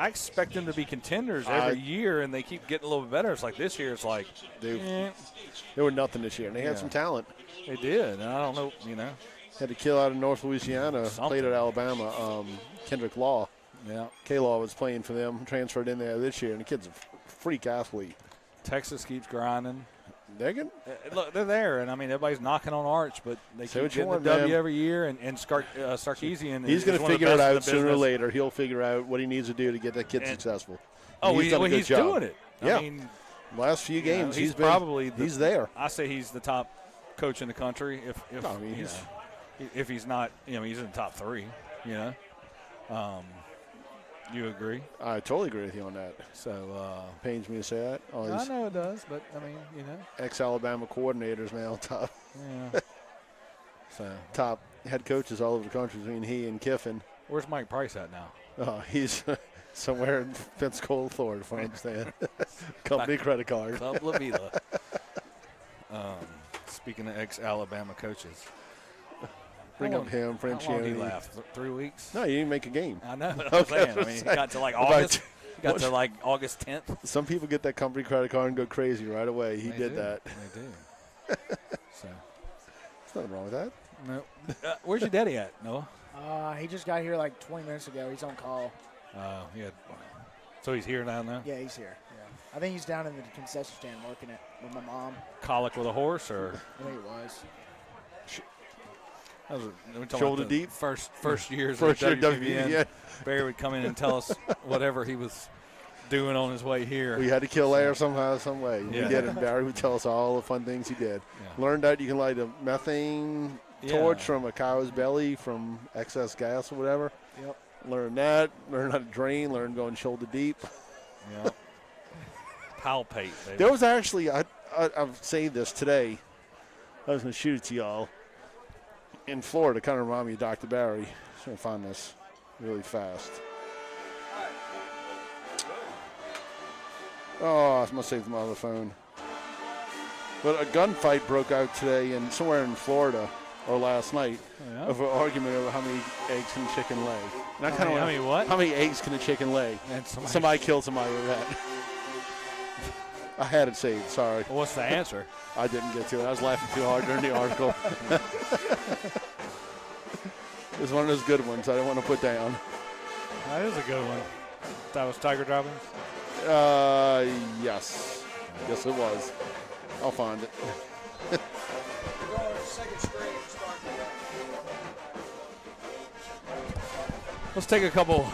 expect them to be contenders every year, and they keep getting a little bit better. It's like this year, it's like they were nothing this year, and they had some talent. They did. And I don't know, Had to kill out of North Louisiana, played at Alabama. Kendrick Law. Yeah. K-Law was playing for them, transferred in there this year, and the kid's a freak athlete. Texas keeps grinding. They're good. Look, they're there, and everybody's knocking on Arch, but they keep getting the W every year. And Sarkisian, he's going to figure it out sooner or later. He'll figure out what he needs to do to get that kid successful. He's doing it. Yeah. Last few games, he's there. I say he's the top coach in the country. If he's not, he's in the top 3. You agree? I totally agree with you on that. So pains me to say that. I know it does, but ex-Alabama coordinators now top. Yeah. So top head coaches all over the country between he and Kiffin. Where's Mike Price at now? Oh, he's somewhere in Pensacola, Florida, if I understand. Company credit card. Club La Vida. Speaking of ex-Alabama coaches. Bring up him, French. How long did he last? 3 weeks? No, he didn't make a game. I know. I'm saying. He got to August. He got to August 10th. Some people get that company credit card and go crazy right away. He did that. They do. So. There's nothing wrong with that. No. Where's your daddy at, Noah? He just got here like 20 minutes ago. He's on call. Yeah. So he's here now? Yeah, he's here. Yeah. I think he's down in the concession stand working it with my mom. Colic with a horse, or? I think it was. Shoulder deep. First years. First year WVN. Yeah. Barry would come in and tell us whatever he was doing on his way here. We had to kill air somehow, some way. Yeah. We did it. Barry would tell us all the fun things he did. Yeah. Learned that you can light a methane torch from a cow's belly from excess gas or whatever. Yep. Learned that. Learned how to drain. Learned going shoulder deep. Yeah. Palpate, baby. There was actually, I've saying this today. I was going to shoot it to y'all. In Florida, kind of remind me of Dr. Barry. Just going to find this really fast. Oh, I must save my other phone. But a gunfight broke out today somewhere in Florida, or last night, over an argument over how many eggs can a chicken lay. And how many eggs can a chicken lay? And somebody killed somebody with that. I had it saved, sorry. Well, what's the answer? I didn't get to it. I was laughing too hard during the article. It was one of those good ones I didn't want to put down. That is a good one. That was Tiger Droppings? Yes. Yes, it was. I'll find it. Let's take a couple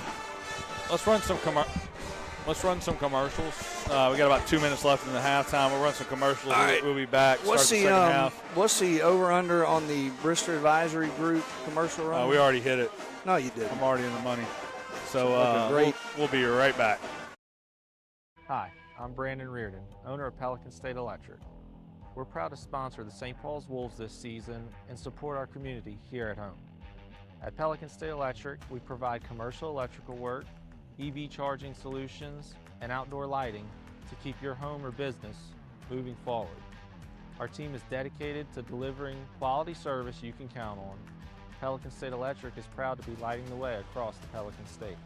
let's run some commercials. We got about 2 minutes left in the halftime. We'll run some commercials. All right. We'll be back. What's Start the second half. what's the over/under on the Bristol Advisory Group commercial run? We already hit it. No, you didn't. I'm already in the money. So we'll be right back. Hi, I'm Brandon Reardon, owner of Pelican State Electric. We're proud to sponsor the St. Paul's Wolves this season and support our community here at home. At Pelican State Electric, we provide commercial electrical work, EV charging solutions, and outdoor lighting to keep your home or business moving forward. Our team is dedicated to delivering quality service you can count on. Pelican State Electric is proud to be lighting the way across the Pelican State.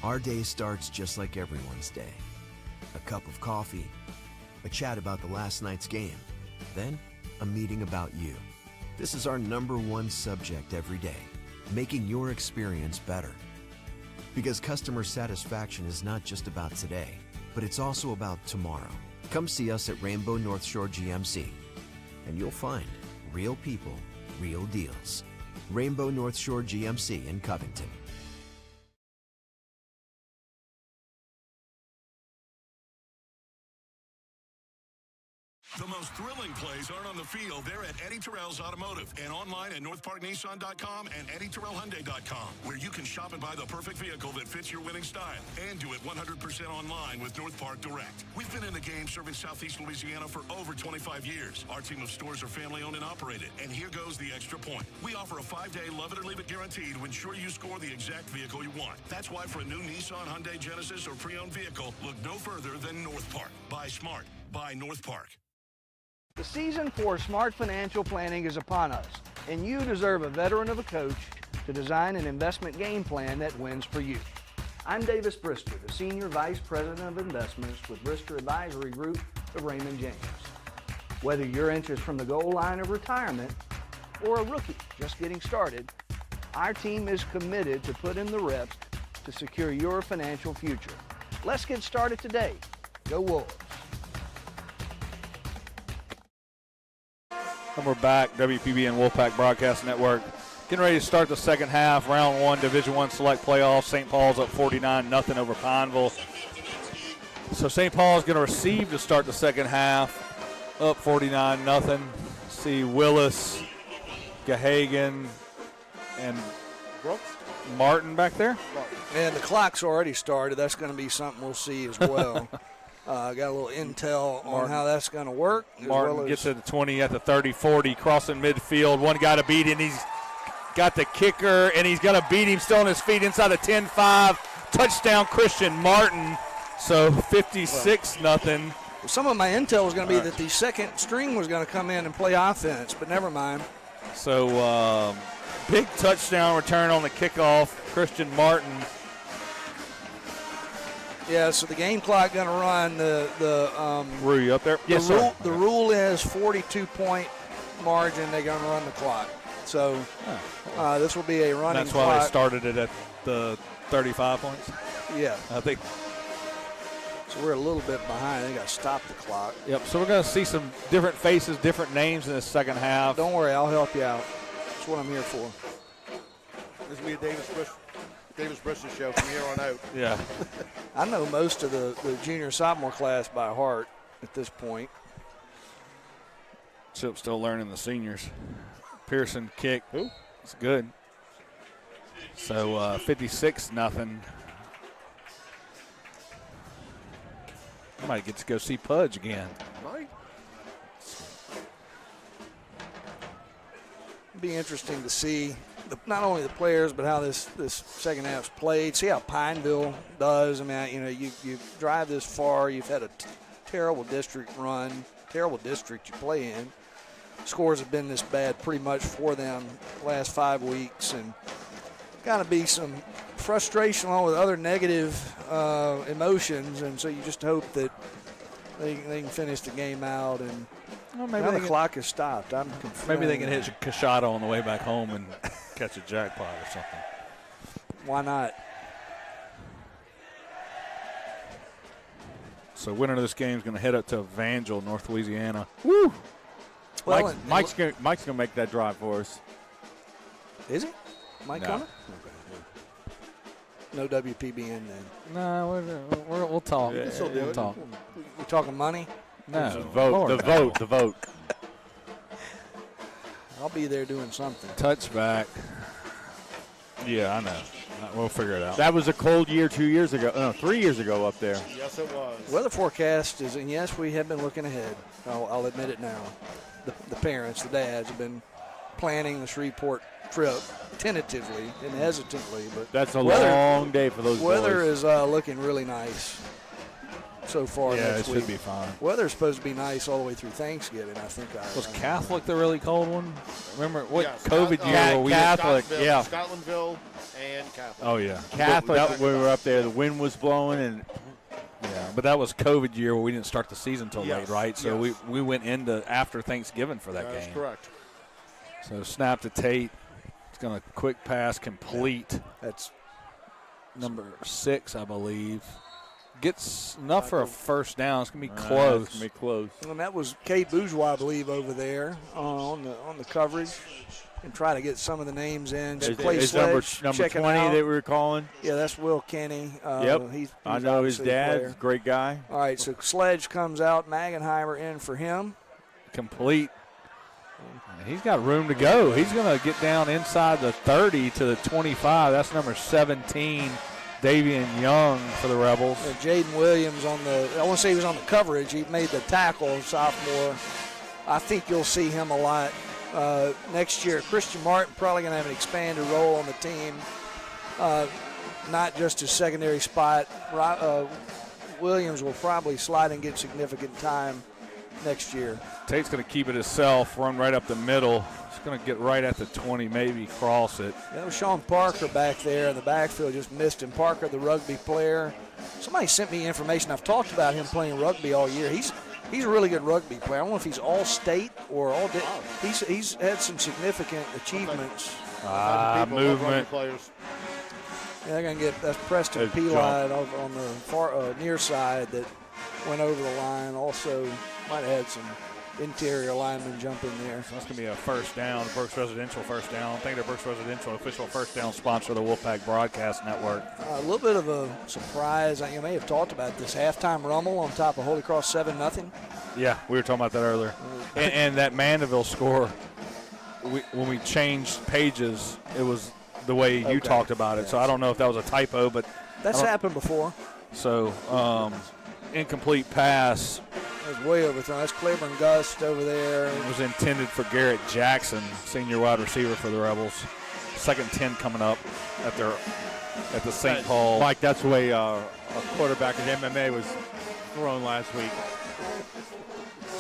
Our day starts just like everyone's day. A cup of coffee, a chat about the last night's game, then a meeting about you. This is our #1 subject every day, making your experience better. Because customer satisfaction is not just about today, but it's also about tomorrow. Come see us at Rainbow North Shore GMC, and you'll find real people, real deals. Rainbow North Shore GMC in Covington. The most thrilling plays aren't on the field. They're at Eddie Terrell's Automotive and online at NorthParkNissan.com and EddieTerrellHyundai.com, where you can shop and buy the perfect vehicle that fits your winning style and do it 100% online with North Park Direct. We've been in the game serving Southeast Louisiana for over 25 years. Our team of stores are family-owned and operated, and here goes the extra point. We offer a 5-day love-it-or-leave-it guarantee to ensure you score the exact vehicle you want. That's why for a new Nissan, Hyundai, Genesis, or pre-owned vehicle, look no further than North Park. Buy smart. Buy North Park. The season for smart financial planning is upon us, and you deserve a veteran of a coach to design an investment game plan that wins for you. I'm Davis Brister, the Senior Vice President of Investments with Brister Advisory Group of Raymond James. Whether you're inches from the goal line of retirement or a rookie just getting started, our team is committed to put in the reps to secure your financial future. Let's get started today. Go Wolves. And we're back, WPBN Wolfpack Broadcast Network. Getting ready to start the second half, round 1, Division I Select Playoffs. St. Paul's up 49-0 over Pineville. So St. Paul's going to receive to start the second half, up 49-0. See Willis, Gahagan, and Brooks? Martin back there. And the clock's already started. That's going to be something we'll see as well. Got a little intel on how that's going to work. Martin gets to the 20 at the 30-40, crossing midfield. One guy to beat, and he's got the kicker, and he's going to beat him still on his feet inside the 10-5. Touchdown, Christian Martin. So 56-0. Some of my intel was going to be that the second string was going to come in and play offense, but never mind. So big touchdown return on the kickoff, Christian Martin. Yeah, so the game clock going to run Rue, you up there? Yes, sir. The rule is 42-point margin. They're going to run the clock. So this will be a running That's clock. why they started it at the 35 points? Yeah. I think. So we're a little bit behind. They got to stop the clock. Yep, so we're going to see some different faces, different names in the second half. Don't worry, I'll help you out. That's what I'm here for. This will be a Davis Brister show from here on out. Yeah. I know most of the junior sophomore class by heart at this point. Chip's still learning the seniors. Pearson kick. Ooh, it's good. So 56-0. I might get to go see Pudge again. Might. It'd be interesting to see not only the players, but how this second half's played. See how Pineville does. I mean, you drive this far. You've had a terrible district run, terrible district you play in. Scores have been this bad pretty much for them the last 5 weeks, and got to be some frustration along with other negative emotions. And so you just hope that they can finish the game out and Well, Now the clock has stopped. I'm confused. Maybe they can hit Kashada on the way back home and catch a jackpot or something. Why not? So winner of this game is going to head up to Evangel, North Louisiana. Woo! Well, Mike's gonna make that drive for us. Is he? Mike No. coming? No WPBN then. No, we'll talk. can still do We'll it. talk. We talking money? No. The vote. Lord, The no. vote. The vote. I'll be there doing something. Touchback. Yeah, I know. We'll figure it out. That was a cold year 2 years ago. No, 3 years ago up there. Yes, it was. Weather forecast is, and yes, we have been looking ahead. I'll admit it now. The parents, the dads, have been planning the Shreveport trip tentatively and hesitantly, but That's a weather- long day for those weather boys. is looking really nice so far. Yeah, next it week. should be fine. Weather's supposed to be nice all the way through Thanksgiving. I think. Was Catholic the really cold one? Remember what Yeah, COVID Scott- year where we Catholic, Scottsville, yeah. Scotlandville and Catholic. Oh yeah, Catholic, we were up there. The wind was blowing, and yeah. But that was COVID year where we didn't start the season till Yes, late, right? So yes. we went into after Thanksgiving for that That's game. correct. So snap to Tate. It's going to quick pass complete. That's Number 6, I believe. Gets enough for a first down. It's going to be It's close. gonna be close. and that was Kate Bourgeois, I believe, over there on the coverage, and try to get some of the names in. So Clay Is number Sledge, checking 20 out. that we were calling? Yeah, that's Will Kenny. Yep. He's I know his obviously a dad. player. Great guy. All right, so Sledge comes out. Magenheimer in for him. Complete. He's got room to go. He's going to get down inside the 30 to the 25. That's number 17, Davian Young for the Rebels. Jaden Williams I want to say he was on the coverage. He made the tackle, sophomore. I think you'll see him a lot next year. Christian Martin probably going to have an expanded role on the team, not just his secondary spot. Williams will probably slide and get significant time next year. Tate's going to keep it himself, run right up the middle. He's going to get right at the 20, maybe cross it. That was Sean Parker back there in the backfield, just missed him. Parker, the rugby player. Somebody sent me information. I've talked about him playing rugby all year. He's a really good rugby player. I don't know if he's all state or all day. He's had some significant achievements. Movement. Players. Yeah, they're going to get that's Preston Pelide over on the far near side that went over the line. Also, might have had some interior linemen jump in there. So that's going to be a first down, Berks Residential first down. I think they're Berks Residential, official first down sponsor of the Wolfpack Broadcast Network. A little bit of a surprise. You may have talked about this halftime rumble on top of Holy Cross 7-0. Yeah, we were talking about that earlier. And that Mandeville score, when we changed pages, it was the way you talked about it. So I don't know if that was a typo, but that's happened before. So incomplete pass. It was way overthrown. That's Claiborne Gust over there. It was intended for Garrett Jackson, senior wide receiver for the Rebels. Second 10 coming up at the St. Paul. Mike, that's the way a quarterback in MMA was thrown last week.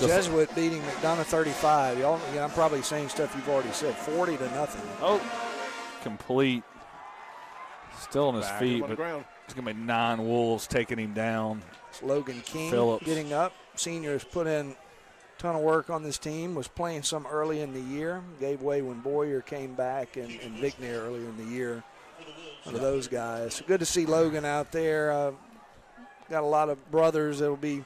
Jesuit beating McDonough 35. Y'all, I'm probably saying stuff you've already said. 40-0. Oh, complete. Still on his Back feet, on the but ground. it's going to be 9 Wolves taking him down. It's Logan King Phillips getting up. Senior has put in a ton of work on this team. Was playing some early in the year. Gave way when Boyer came back and Vickner earlier in the year. Under those guys. So good to see Logan out there. Got a lot of brothers that will be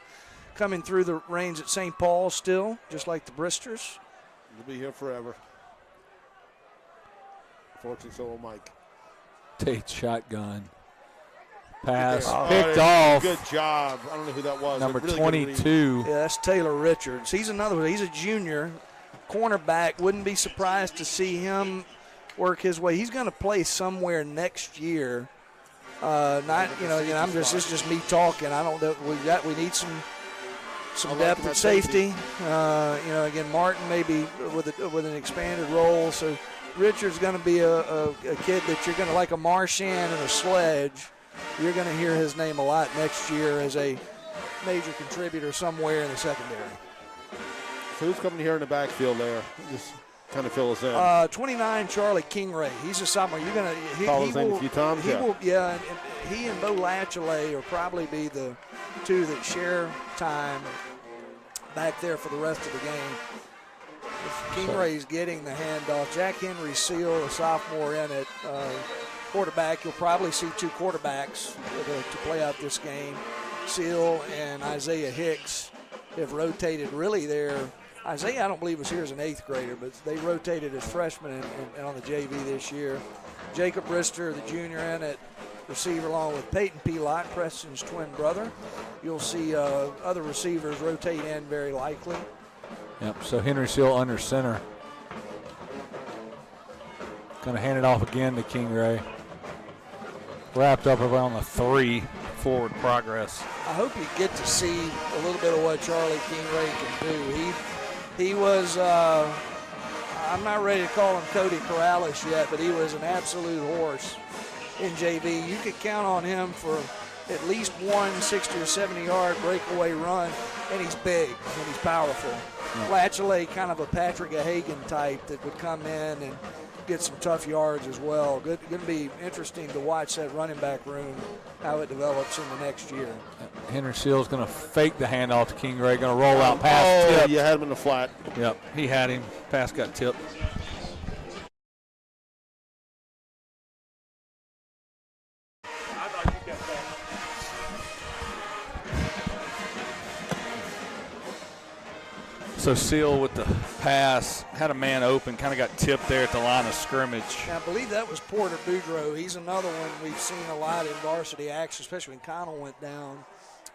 coming through the reins at St. Paul still, just like the Bristers. You'll be here forever. Fortunately, so will Mike. Tate shotgun. Pass Picked off. Good job. I don't know who that was. Number Really good 22. Yeah, that's Taylor Richards. He's another one. He's a junior cornerback. Wouldn't be surprised to see him work his way. He's going to play somewhere next year. I'm just. It's just me talking. I don't know. We need some depth at safety. Again, Martin maybe with an expanded role. So Richard's going to be a kid that you're going to, like a Marshan and a Sledge. You're going to hear his name a lot next year as a major contributor somewhere in the secondary. So who's coming here in the backfield there? Just kind of fill us in. 29, Charlie Kingray. He's a sophomore. You're going to Call his name a few times. And he and Bo Latchley will probably be the two that share time. back there for the rest of the game. If Kingray's getting the handoff, Jack Henry Seal, a sophomore in it, quarterback. You'll probably see two quarterbacks to play out this game. Seal and Isaiah Hicks have rotated really there. Isaiah, I don't believe, was here as an 8th grader, but they rotated as freshmen and on the JV this year. Jacob Brister, the junior in at receiver, along with Peyton Pelot, Preston's twin brother. You'll see other receivers rotate in very likely. Yep, so Henry Seal under center. Going to hand it off again to Kingray. Wrapped up around the 3 forward progress. I hope you get to see a little bit of what Charlie Kingray can do. He was, I'm not ready to call him Cody Corrales yet, but he was an absolute horse in JV. You could count on him for at least one 60 or 70-yard breakaway run, and he's big and he's powerful. Latchley, kind of a Patrick Hagan type that would come in and get some tough yards as well. Going to be interesting to watch that running back room, how it develops in the next year. Henry Seal's going to fake the handoff to Kingray, going to roll out pass. Oh, you had him in the flat. Yep, he had him. Pass got tipped. So Seal with the pass, had a man open, kind of got tipped there at the line of scrimmage. I believe that was Porter Boudreaux. He's another one we've seen a lot in varsity action, especially when Connell went down.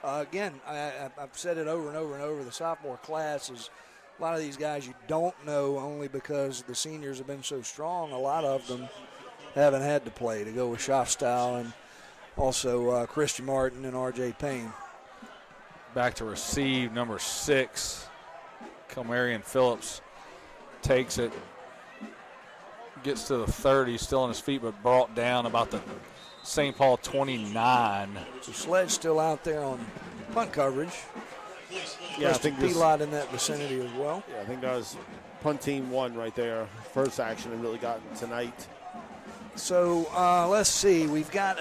Again, I've said it over and over and over, the sophomore class is a lot of these guys you don't know only because the seniors have been so strong. A lot of them haven't had to play, to go with Schaffstyle and also Christian Martin and R.J. Payne. Back to receive, number 6. Kelmarian Phillips takes it, gets to the 30, still on his feet, but brought down about the St. Paul 29. So Sledge still out there on punt coverage. Yeah, I think Pelot in that vicinity as well. Yeah, I think that was punt team 1 right there. First action they really gotten tonight. So let's see. We've got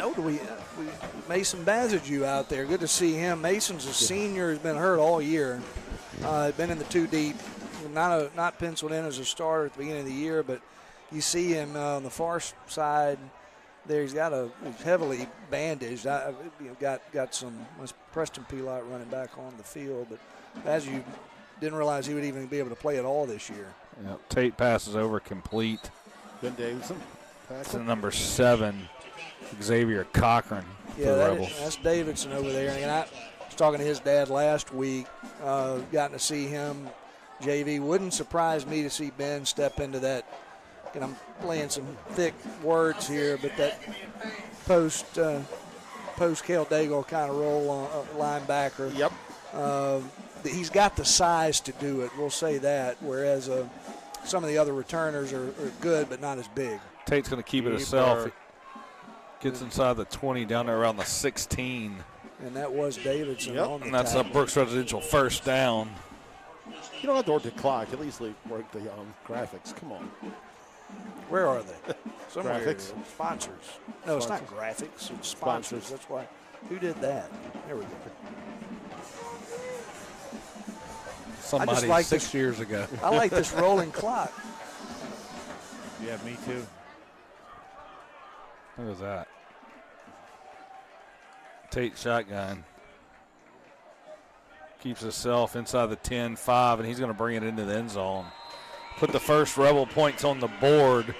Mason Bazaju out there. Good to see him. Mason's a senior. Has been hurt all year. Been in the 2 deep. Not penciled in as a starter at the beginning of the year, but you see him on the far side there. He's heavily bandaged. Got some Preston Pelot running back on the field, but Bazaju didn't realize he would even be able to play at all this year. Yep. Tate passes over complete. Ben Davidson. To number 7, Xavier Cochran. Yeah, that's Davidson over there. And I was talking to his dad last week, gotten to see him. JV, wouldn't surprise me to see Ben step into that, and I'm playing some thick words here, but that post Cale Daigle kind of role on linebacker. Yep. He's got the size to do it, we'll say that, whereas some of the other returners are good but not as big. Tate's going to keep it himself. Gets inside the 20, down there around the 16. And that was Davidson on the And that's a Brooks Residential first down. You don't have to work the clock. At least work the graphics. Come on. Where are they? Somewhere. Graphics. Sponsors. No, it's not graphics. It's sponsors. That's why. Who did that? There we go. Somebody like 6 years ago. I like this rolling clock. Yeah, me too. Look at that. Tate shotgun. Keeps himself inside the 10-5, and he's going to bring it into the end zone. Put the first Rebel points on the board.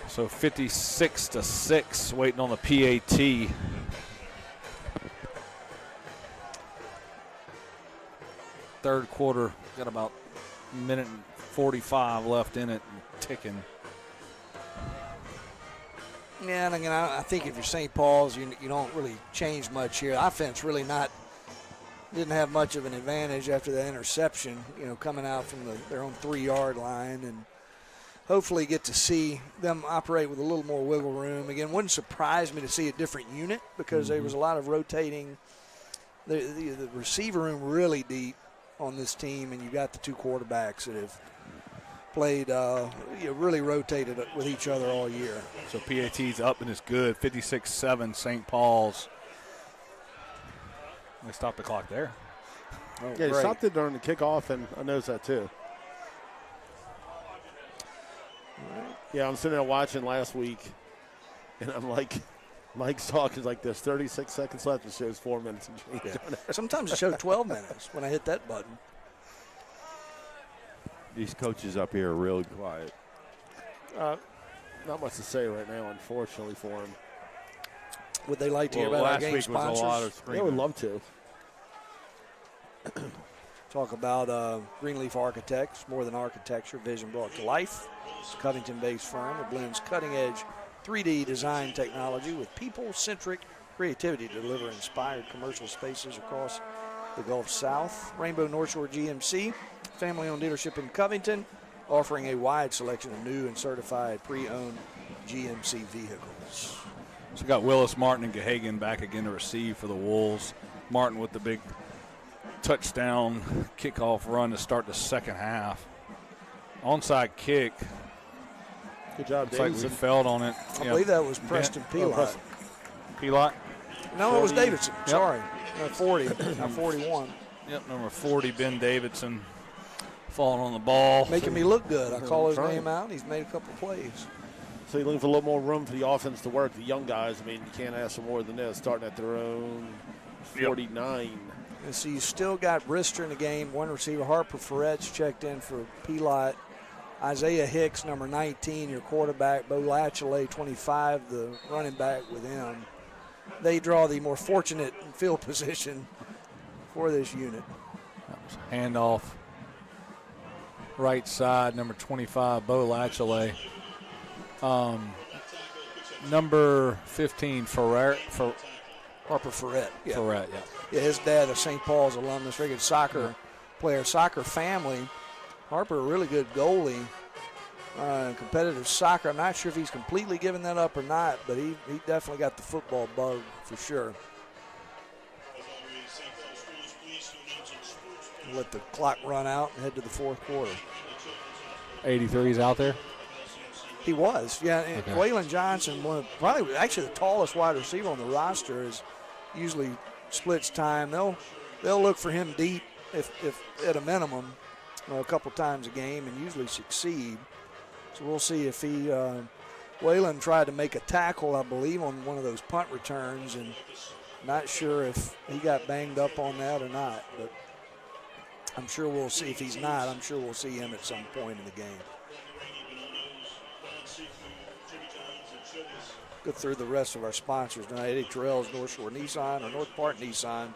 So 56-6, waiting on the PAT. Third quarter, got about a minute and 45 left in it, and ticking. Yeah, and again, I think if you're St. Paul's, you don't really change much here. Offense really didn't have much of an advantage after the interception, coming out from their own 3-yard line, and hopefully get to see them operate with a little more wiggle room. Again, wouldn't surprise me to see a different unit because there was a lot of rotating. The receiver room really deep on this team, and you got the 2 quarterbacks that have played, really rotated with each other all year. So PAT's up and it's good, 56-7 St. Paul's. They stop the clock there. Yeah, he stopped it during the kickoff, and I noticed that too. Yeah, I'm sitting there watching last week, and I'm like, Mike's talking like there's 36 seconds left. It shows 4 minutes and change. Yeah. Sometimes it shows 12 minutes when I hit that button. These coaches up here are really quiet. Not much to say right now, unfortunately for him. Would they like to hear about our game sponsors? Was a lot of screaming. They would love to. Talk about Greenleaf Architects, more than architecture, vision brought to life. It's a Covington-based firm that blends cutting-edge 3D design technology with people-centric creativity to deliver inspired commercial spaces across the Gulf South. Rainbow North Shore GMC, family-owned dealership in Covington, offering a wide selection of new and certified pre-owned GMC vehicles. So we got Willis, Martin, and Gahagan back again to receive for the Wolves. Martin with the big touchdown kickoff run to start the second half. Onside kick. Good job, Looks like we felt on it. I believe that was Preston Pelot. Pelot? No, it was Davidson. Yep. Sorry. 40, not 41. Yep, number 40, Ben Davidson, falling on the ball. Making me look good. I call his name out. He's made a couple plays. So you're looking for a little more room for the offense to work. The young guys, I mean, you can't ask for more than this, starting at their own 49. And so you still got Brister in the game. One receiver, Harper Ferretz, checked in for Pelot. Isaiah Hicks, number 19, your quarterback. Bo Latchley, 25, the running back with him. They draw the more fortunate field position for this unit. That was a handoff. Right side, number 25, Bo Latchley. Number 15, Harper Ferret. Yeah. Ferret, yeah. Yeah, his dad, a St. Paul's alumnus, very good soccer player, soccer family. Harper, a really good goalie, competitive soccer. I'm not sure if he's completely given that up or not, but he definitely got the football bug for sure. Let the clock run out and head to the fourth quarter. 83's out there? He was, yeah. And Waylon Johnson, probably actually the tallest wide receiver on the roster, is usually splits time. They'll look for him deep if at a minimum, a couple times a game, and usually succeed. So we'll see if he. Waylon tried to make a tackle, I believe, on one of those punt returns, and not sure if he got banged up on that or not. But I'm sure we'll see. If he's not, I'm sure we'll see him at some point in the game. Go through the rest of our sponsors tonight. Eddie Terrell's North Shore Nissan, or North Park Nissan,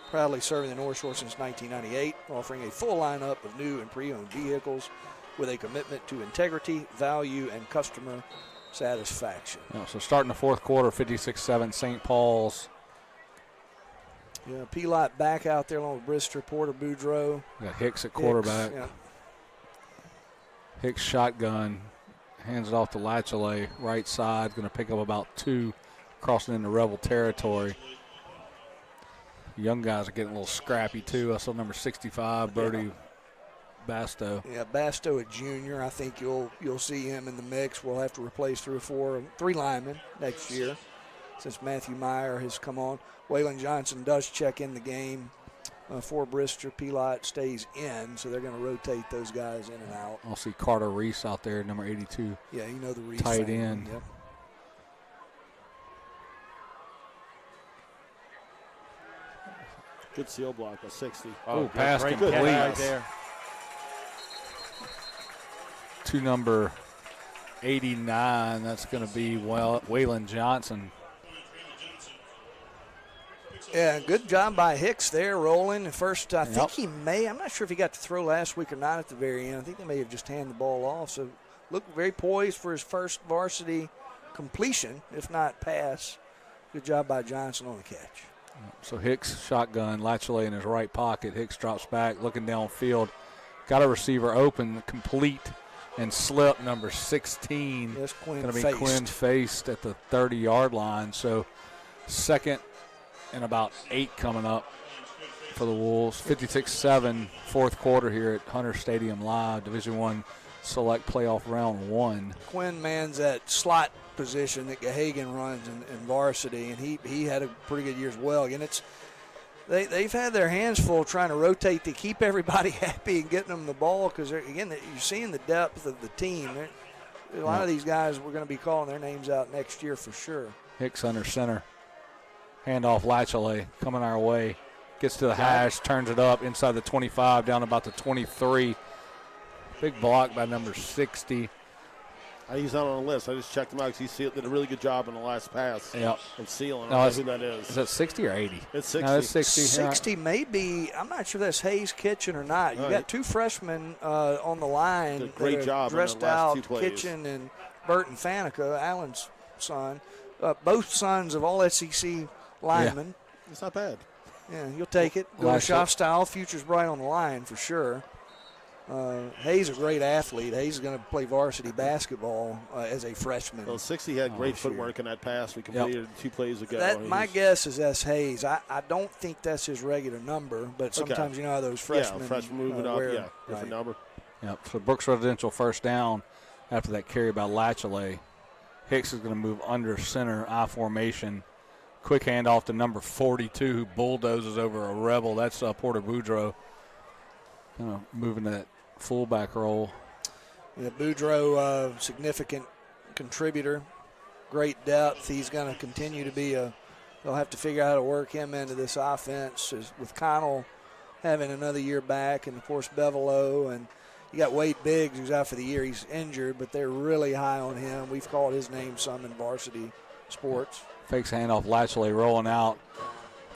proudly serving the North Shore since 1998, offering a full lineup of new and pre-owned vehicles with a commitment to integrity, value, and customer satisfaction. Yeah, so starting the fourth quarter, 56-7, St. Paul's. Yeah, Pelot back out there along with Brister, Porter, Boudreaux. Got Hicks at quarterback. Yeah. Hicks shotgun. Hands it off to Latchley, right side, going to pick up about 2, crossing into Rebel territory. Young guys are getting a little scrappy, too. I saw number 65, Birdie Basto. Yeah, Basto, a junior. I think you'll see him in the mix. We'll have to replace 3 linemen next year since Matthew Meyer has come on. Waylon Johnson does check in the game for Brister. Pelot stays in, so they're going to rotate those guys in and out. I'll see Carter Reese out there, number 82. Yeah, you know the Reese tight family. end. Yep. Good seal block by 60. Oh, pass complete. Right there. To number 89, that's going to be Waylon Johnson. Yeah, good job by Hicks there, rolling. First, I think I'm not sure if he got to throw last week or not at the very end. I think they may have just handed the ball off. So looked very poised for his first varsity completion, if not pass. Good job by Johnson on the catch. So Hicks shotgun, Latchley in his right pocket. Hicks drops back, looking downfield. Got a receiver open, complete, and slip, number 16. That's Quinn Going to be Faced. Quinn Faced at the 30-yard line. So second and about 8 coming up for the Wolves. 56-7, fourth quarter here at Hunter Stadium Live, Division I Select Playoff Round 1. Quinn mans that slot position that Gahagan runs in varsity, and he had a pretty good year as well. Again, they've had their hands full trying to rotate to keep everybody happy and getting them the ball because, again, you're seeing the depth of the team. A lot of these guys, we're going to be calling their names out next year for sure. Hicks under center. Handoff Latchley coming our way. Gets to the hash, turns it up inside the 25, down about the 23. Big block by number 60. He's not on the list. I just checked him out because he did a really good job in the last pass of sealing. I don't know who that is. Is that 60 or 80? It's 60. No, it's 60. 60 may be. I'm not sure that's Hayes Kitchen or not. You got two freshmen on the line. Did a great job dressed in the last out, two plays. Kitchen and Burton Faneca, Allen's son. Both sons of all SEC linemen. Yeah. It's not bad. Yeah, you'll take it. Go to shop style. Future's bright on the line for sure. Hayes is a great athlete. Hayes is going to play varsity basketball as a freshman. Well, 60 had great footwork in that pass we completed 2 plays ago. My guess is that's Hayes. I don't think that's his regular number, but sometimes you know how those freshmen moving up, different number. Yep, so Brooks Residential first down after that carry by Latchley. Hicks is going to move under center, I formation. Quick handoff to number 42 who bulldozes over a Rebel. That's Porter Boudreaux. Moving to that fullback role. Yeah, Boudreaux, significant contributor, great depth. He's going to continue to be they'll have to figure out how to work him into this offense with Connell having another year back, and, of course, Bevelo. And you got Wade Biggs, who's out for the year. He's injured, but they're really high on him. We've called his name some in varsity sports. Fakes handoff, Latchley rolling out.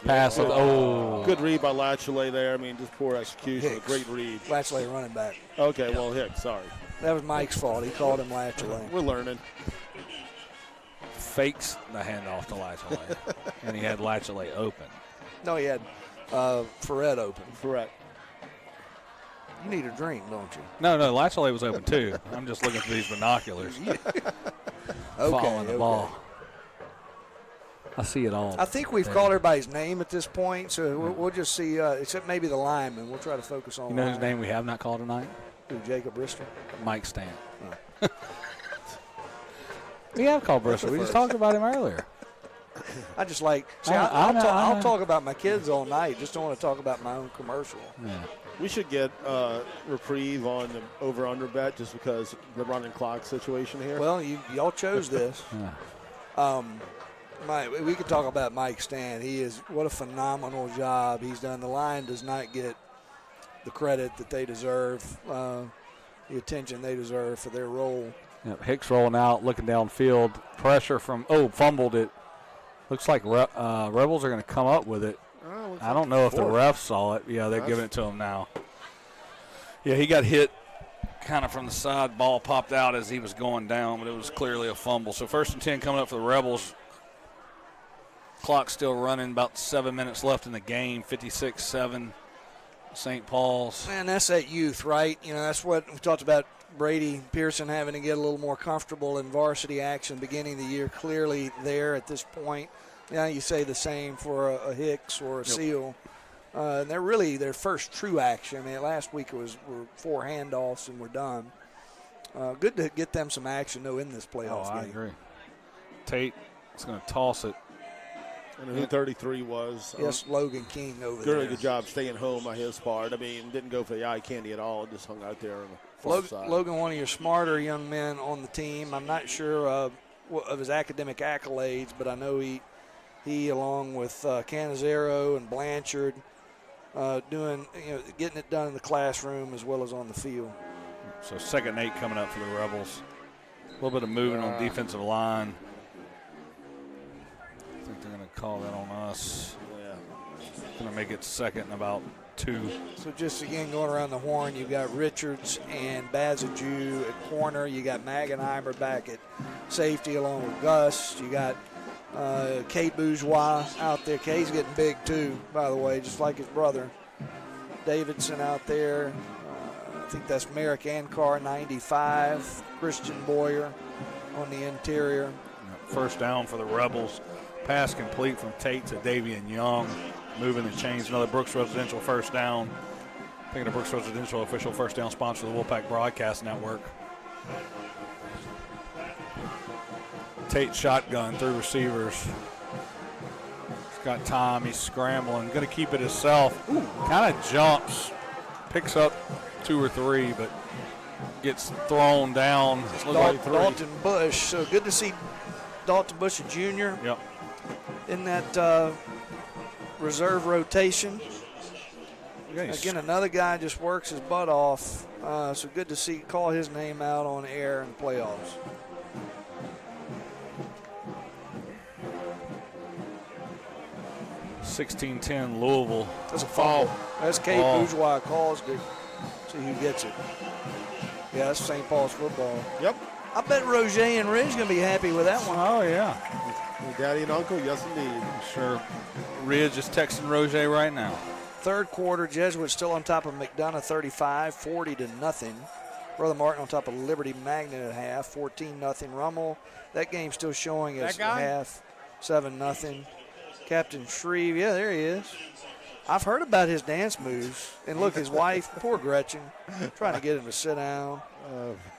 Pass. Good read by Latchley there. I mean, just poor execution. Hicks. Great read. Latchley running back. Okay, well, Hicks, sorry. That was Mike's fault. He called him Latchley. We're learning. Fakes the handoff to Latchley. And he had Latchley open. No, he had Ferret open. Ferret. You need a drink, don't you? No, Latchley was open too. I'm just looking through these binoculars. Following the ball. I see it all. I think we've called everybody's name at this point, so we'll just see, except maybe the lineman. We'll try to focus on You know whose name we have not called tonight? Who, Jacob Bristol? Mike Stant. Oh. We have called Bristol. We just talked about him earlier. I just like, I'll talk about my kids all night. Just don't want to talk about my own commercial. Yeah. We should get reprieve on the over-under bet just because the running clock situation here. Well, y'all chose this. We could talk about Mike Stan. What a phenomenal job he's done. The line does not get the credit that they deserve, the attention they deserve for their role. Yep, Hicks rolling out, looking downfield. Pressure from, fumbled it. Looks like Rebels are going to come up with it. I don't know if the refs saw it. Yeah, they're giving it to him now. Yeah, he got hit kind of from the side. Ball popped out as he was going down, but it was clearly a fumble. So 1st and 10 coming up for the Rebels. Clock still running, about 7 minutes left in the game, 56-7, St. Paul's. Man, that's that youth, right? That's what we talked about, Brady Pearson having to get a little more comfortable in varsity action beginning of the year, clearly there at this point. Now you say the same for a Hicks or a Seal. And they're really their first true action. I mean, last week were 4 handoffs and we're done. Good to get them some action, though, in this playoff game. I agree. Tate is going to toss it. And who 33 was. Yes, Logan King over there. Really good job staying home on his part. I mean, didn't go for the eye candy at all. Just hung out there on the far side. Logan, one of your smarter young men on the team. I'm not sure of his academic accolades, but I know he along with Canizero and Blanchard, getting it done in the classroom as well as on the field. So 2nd and 8 coming up for the Rebels. A little bit of moving on defensive line. I think they're going to call that on us. Yeah. Going to make it 2nd and about 2. So just again going around the horn, you've got Richards and Bazaju at corner. You got Magenheimer back at safety along with Gus. You got Kate Bourgeois out there. Kate's getting big too, by the way, just like his brother. Davidson out there. I think that's Merrick Ankar, 95. Christian Boyer on the interior. First down for the Rebels. Pass complete from Tate to Davian Young. Moving the chains. Another Brooks Residential first down. Thinking of Brooks Residential, official first down sponsor of the Wolfpack Broadcast Network. Tate shotgun through receivers. He's got time. He's scrambling. Going to keep it himself. Kind of jumps. Picks up 2 or 3, but gets thrown down. Dalton Bush. So good to see Dalton Bush Jr. Yep. in that reserve rotation. Again, another guy just works his butt off. So good to see, call his name out on air in the playoffs. $16-10 Louisville. That's a foul. That's Kate Bourgeois calls. Good. See who gets it. Yeah, that's St. Paul's football. Yep. I bet Roger and Ridge going to be happy with that one. Oh, yeah. Daddy and uncle, yes, indeed. I'm sure Ridge is texting Roger right now. Third quarter, Jesuits still on top of McDonough 35, 40-0. Brother Martin on top of Liberty Magnet at half, 14-0. Rummel, that game still showing as half, 7-0. Captain Shreve, yeah, there he is. I've heard about his dance moves. And look, his wife, poor Gretchen, trying to get him to sit down.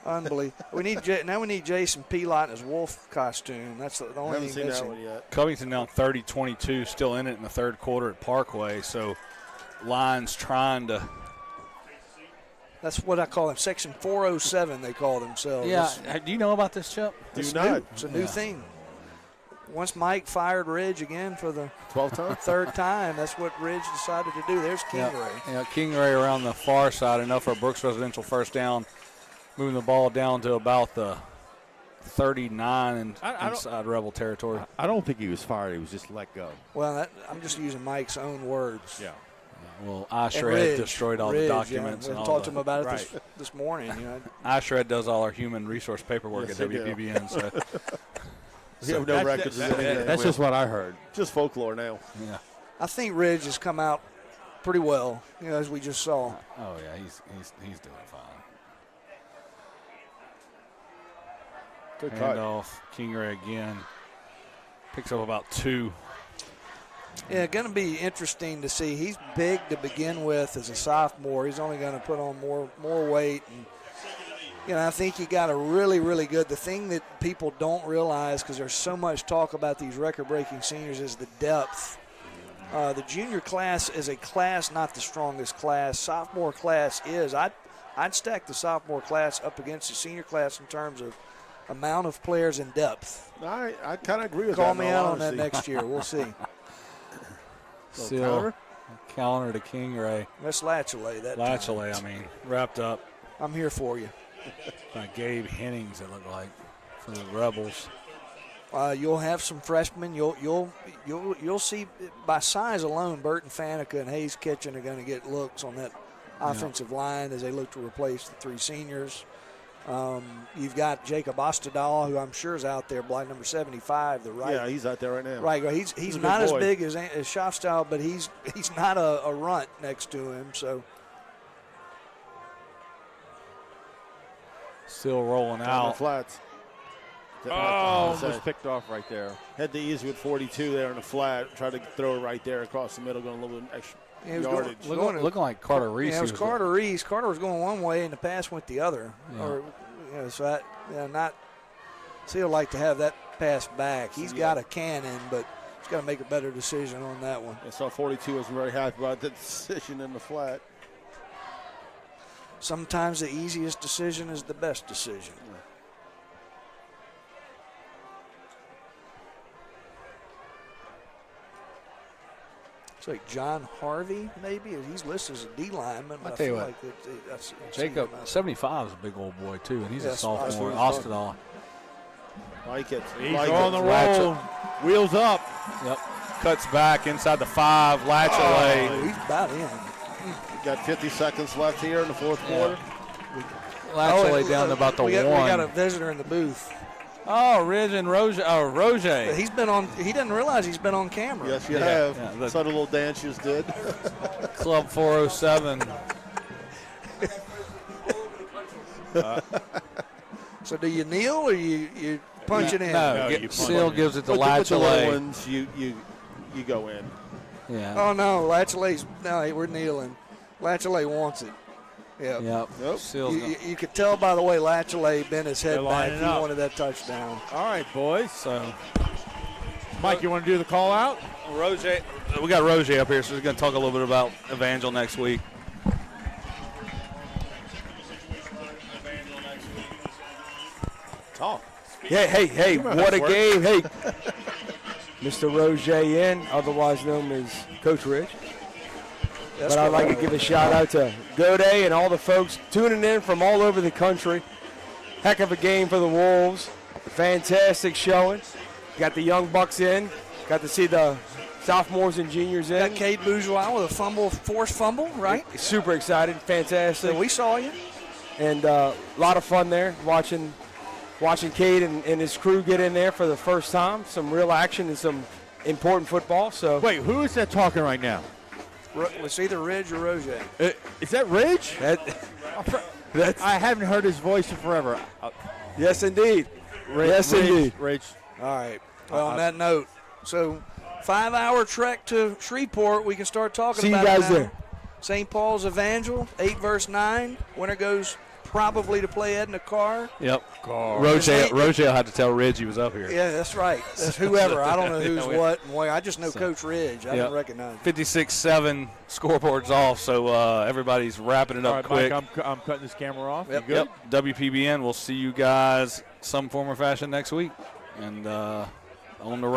Unbelievable. We need Jason Pelot in his wolf costume. That's the only thing missing. That one yet. Covington down 30-22, still in it in the third quarter at Parkway. So Lions trying to. That's what I call them. Section 407, they call themselves. Yeah. Do you know about this, Chip? It's a new thing. Once Mike fired Ridge again for the 12th time? third time, that's what Ridge decided to do. There's Kingeray. Yeah, Kingeray around the far side, enough for a Brooks Residential first down, moving the ball down to about the 39 inside Rebel territory. I don't think he was fired. He was just let go. Well, I'm just using Mike's own words. Yeah. Well, iShred destroyed all the documents. We and all talked to him about it this morning. iShred does all our human resource paperwork at WPBN. So. We have no records. That's just what I heard. Just folklore now. Yeah. I think Ridge has come out pretty well, as we just saw. Oh yeah, he's doing fine. Good handoff. Kingeray again picks up about 2. Yeah, going to be interesting to see. He's big to begin with as a sophomore. He's only going to put on more weight. And, I think he got a really, really good. The thing that people don't realize, because there's so much talk about these record-breaking seniors, is the depth. The junior class is a class, not the strongest class. Sophomore class is. I'd stack the sophomore class up against the senior class in terms of amount of players and depth. I kind of agree with that. Call me out on that next year. We'll see. Still, Callender to Kingeray. That's Latchley. Latchley, wrapped up. I'm here for you. By Gabe Hennings, it looked like, for the Rebels. You'll have some freshmen. You'll see by size alone, Burton Faneca and Hayes Kitchen are going to get looks on that offensive line as they look to replace the 3 seniors. You've got Jacob Ostadal, who I'm sure is out there, blind number 75, the right. Yeah, he's out there right now. Right, he's not as big as Schaffstall, but he's not a runt next to him. So still rolling out. Flats. Was picked off right there. Had the easy with 42 there in the flat. Tried to throw it right there across the middle, going a little bit extra yardage. Looking like Carter Reese. Yeah, it was Carter Reese. Carter was going one way and the pass went the other. Yeah. So he'll like to have that pass back. He's got a cannon, but he's got to make a better decision on that one. I saw 42 wasn't very happy about that decision in the flat. Sometimes the easiest decision is the best decision. It's like John Harvey, maybe. He's listed as a D lineman. I tell you what, that's Jacob, 75 is a big old boy, too, and he's a sophomore. Ostadal. Like it. He's on the roll. Wheels up. Yep. Cuts back inside the 5. Latchley. He's about in. Got 50 seconds left here in the fourth quarter. Latchley down to about the 1. We got a visitor in the booth. Oh, Ridge and Roger. He doesn't realize he's been on camera. Yes, you have. Yeah, saw the little dance you just did. Club 407. So do you kneel or you punch it in? No, Seal gives it to Latchley. With the little ones, you go in. Yeah. Oh, no, we're kneeling. Latchley wants it. Yeah. Yep. You could tell by the way Latchley bent his head back. He wanted that touchdown. All right, boys. So, Mike, you want to do the call out? Roger, we got Roger up here, so he's going to talk a little bit about Evangel next week. Talk. Hey, what a game. Hey, Mr. Roger in, otherwise known as Coach Rich. But I'd like to give a shout out to Gode and all the folks tuning in from all over the country. Heck of a game for the Wolves. Fantastic showing. Got the young bucks in. Got to see the sophomores and juniors in. Got Cade Bourgeois with a forced fumble, right? Super excited. Fantastic. So we saw you. And a lot of fun there watching Cade and his crew get in there for the first time. Some real action and some important football. So wait, who is that talking right now? It's either Ridge or Roger. Is that Ridge? I haven't heard his voice in forever. Yes, indeed. Indeed. Ridge. All right. Well, on that note, so 5-hour trek to Shreveport. We can start talking See about you guys it now. there. St. Paul's Evangel, 8 verse 9. Winner goes probably to play Edna Carr. Yep. Roger will have to tell Ridge he was up here. Yeah, that's right. That's whoever. I don't know who's what and where. I just know Coach Ridge. I didn't recognize him. 56-7 scoreboard's off, so everybody's wrapping it up quick. Mike, I'm cutting this camera off. Yep. WPBN. We'll see you guys some form or fashion next week. And on the road.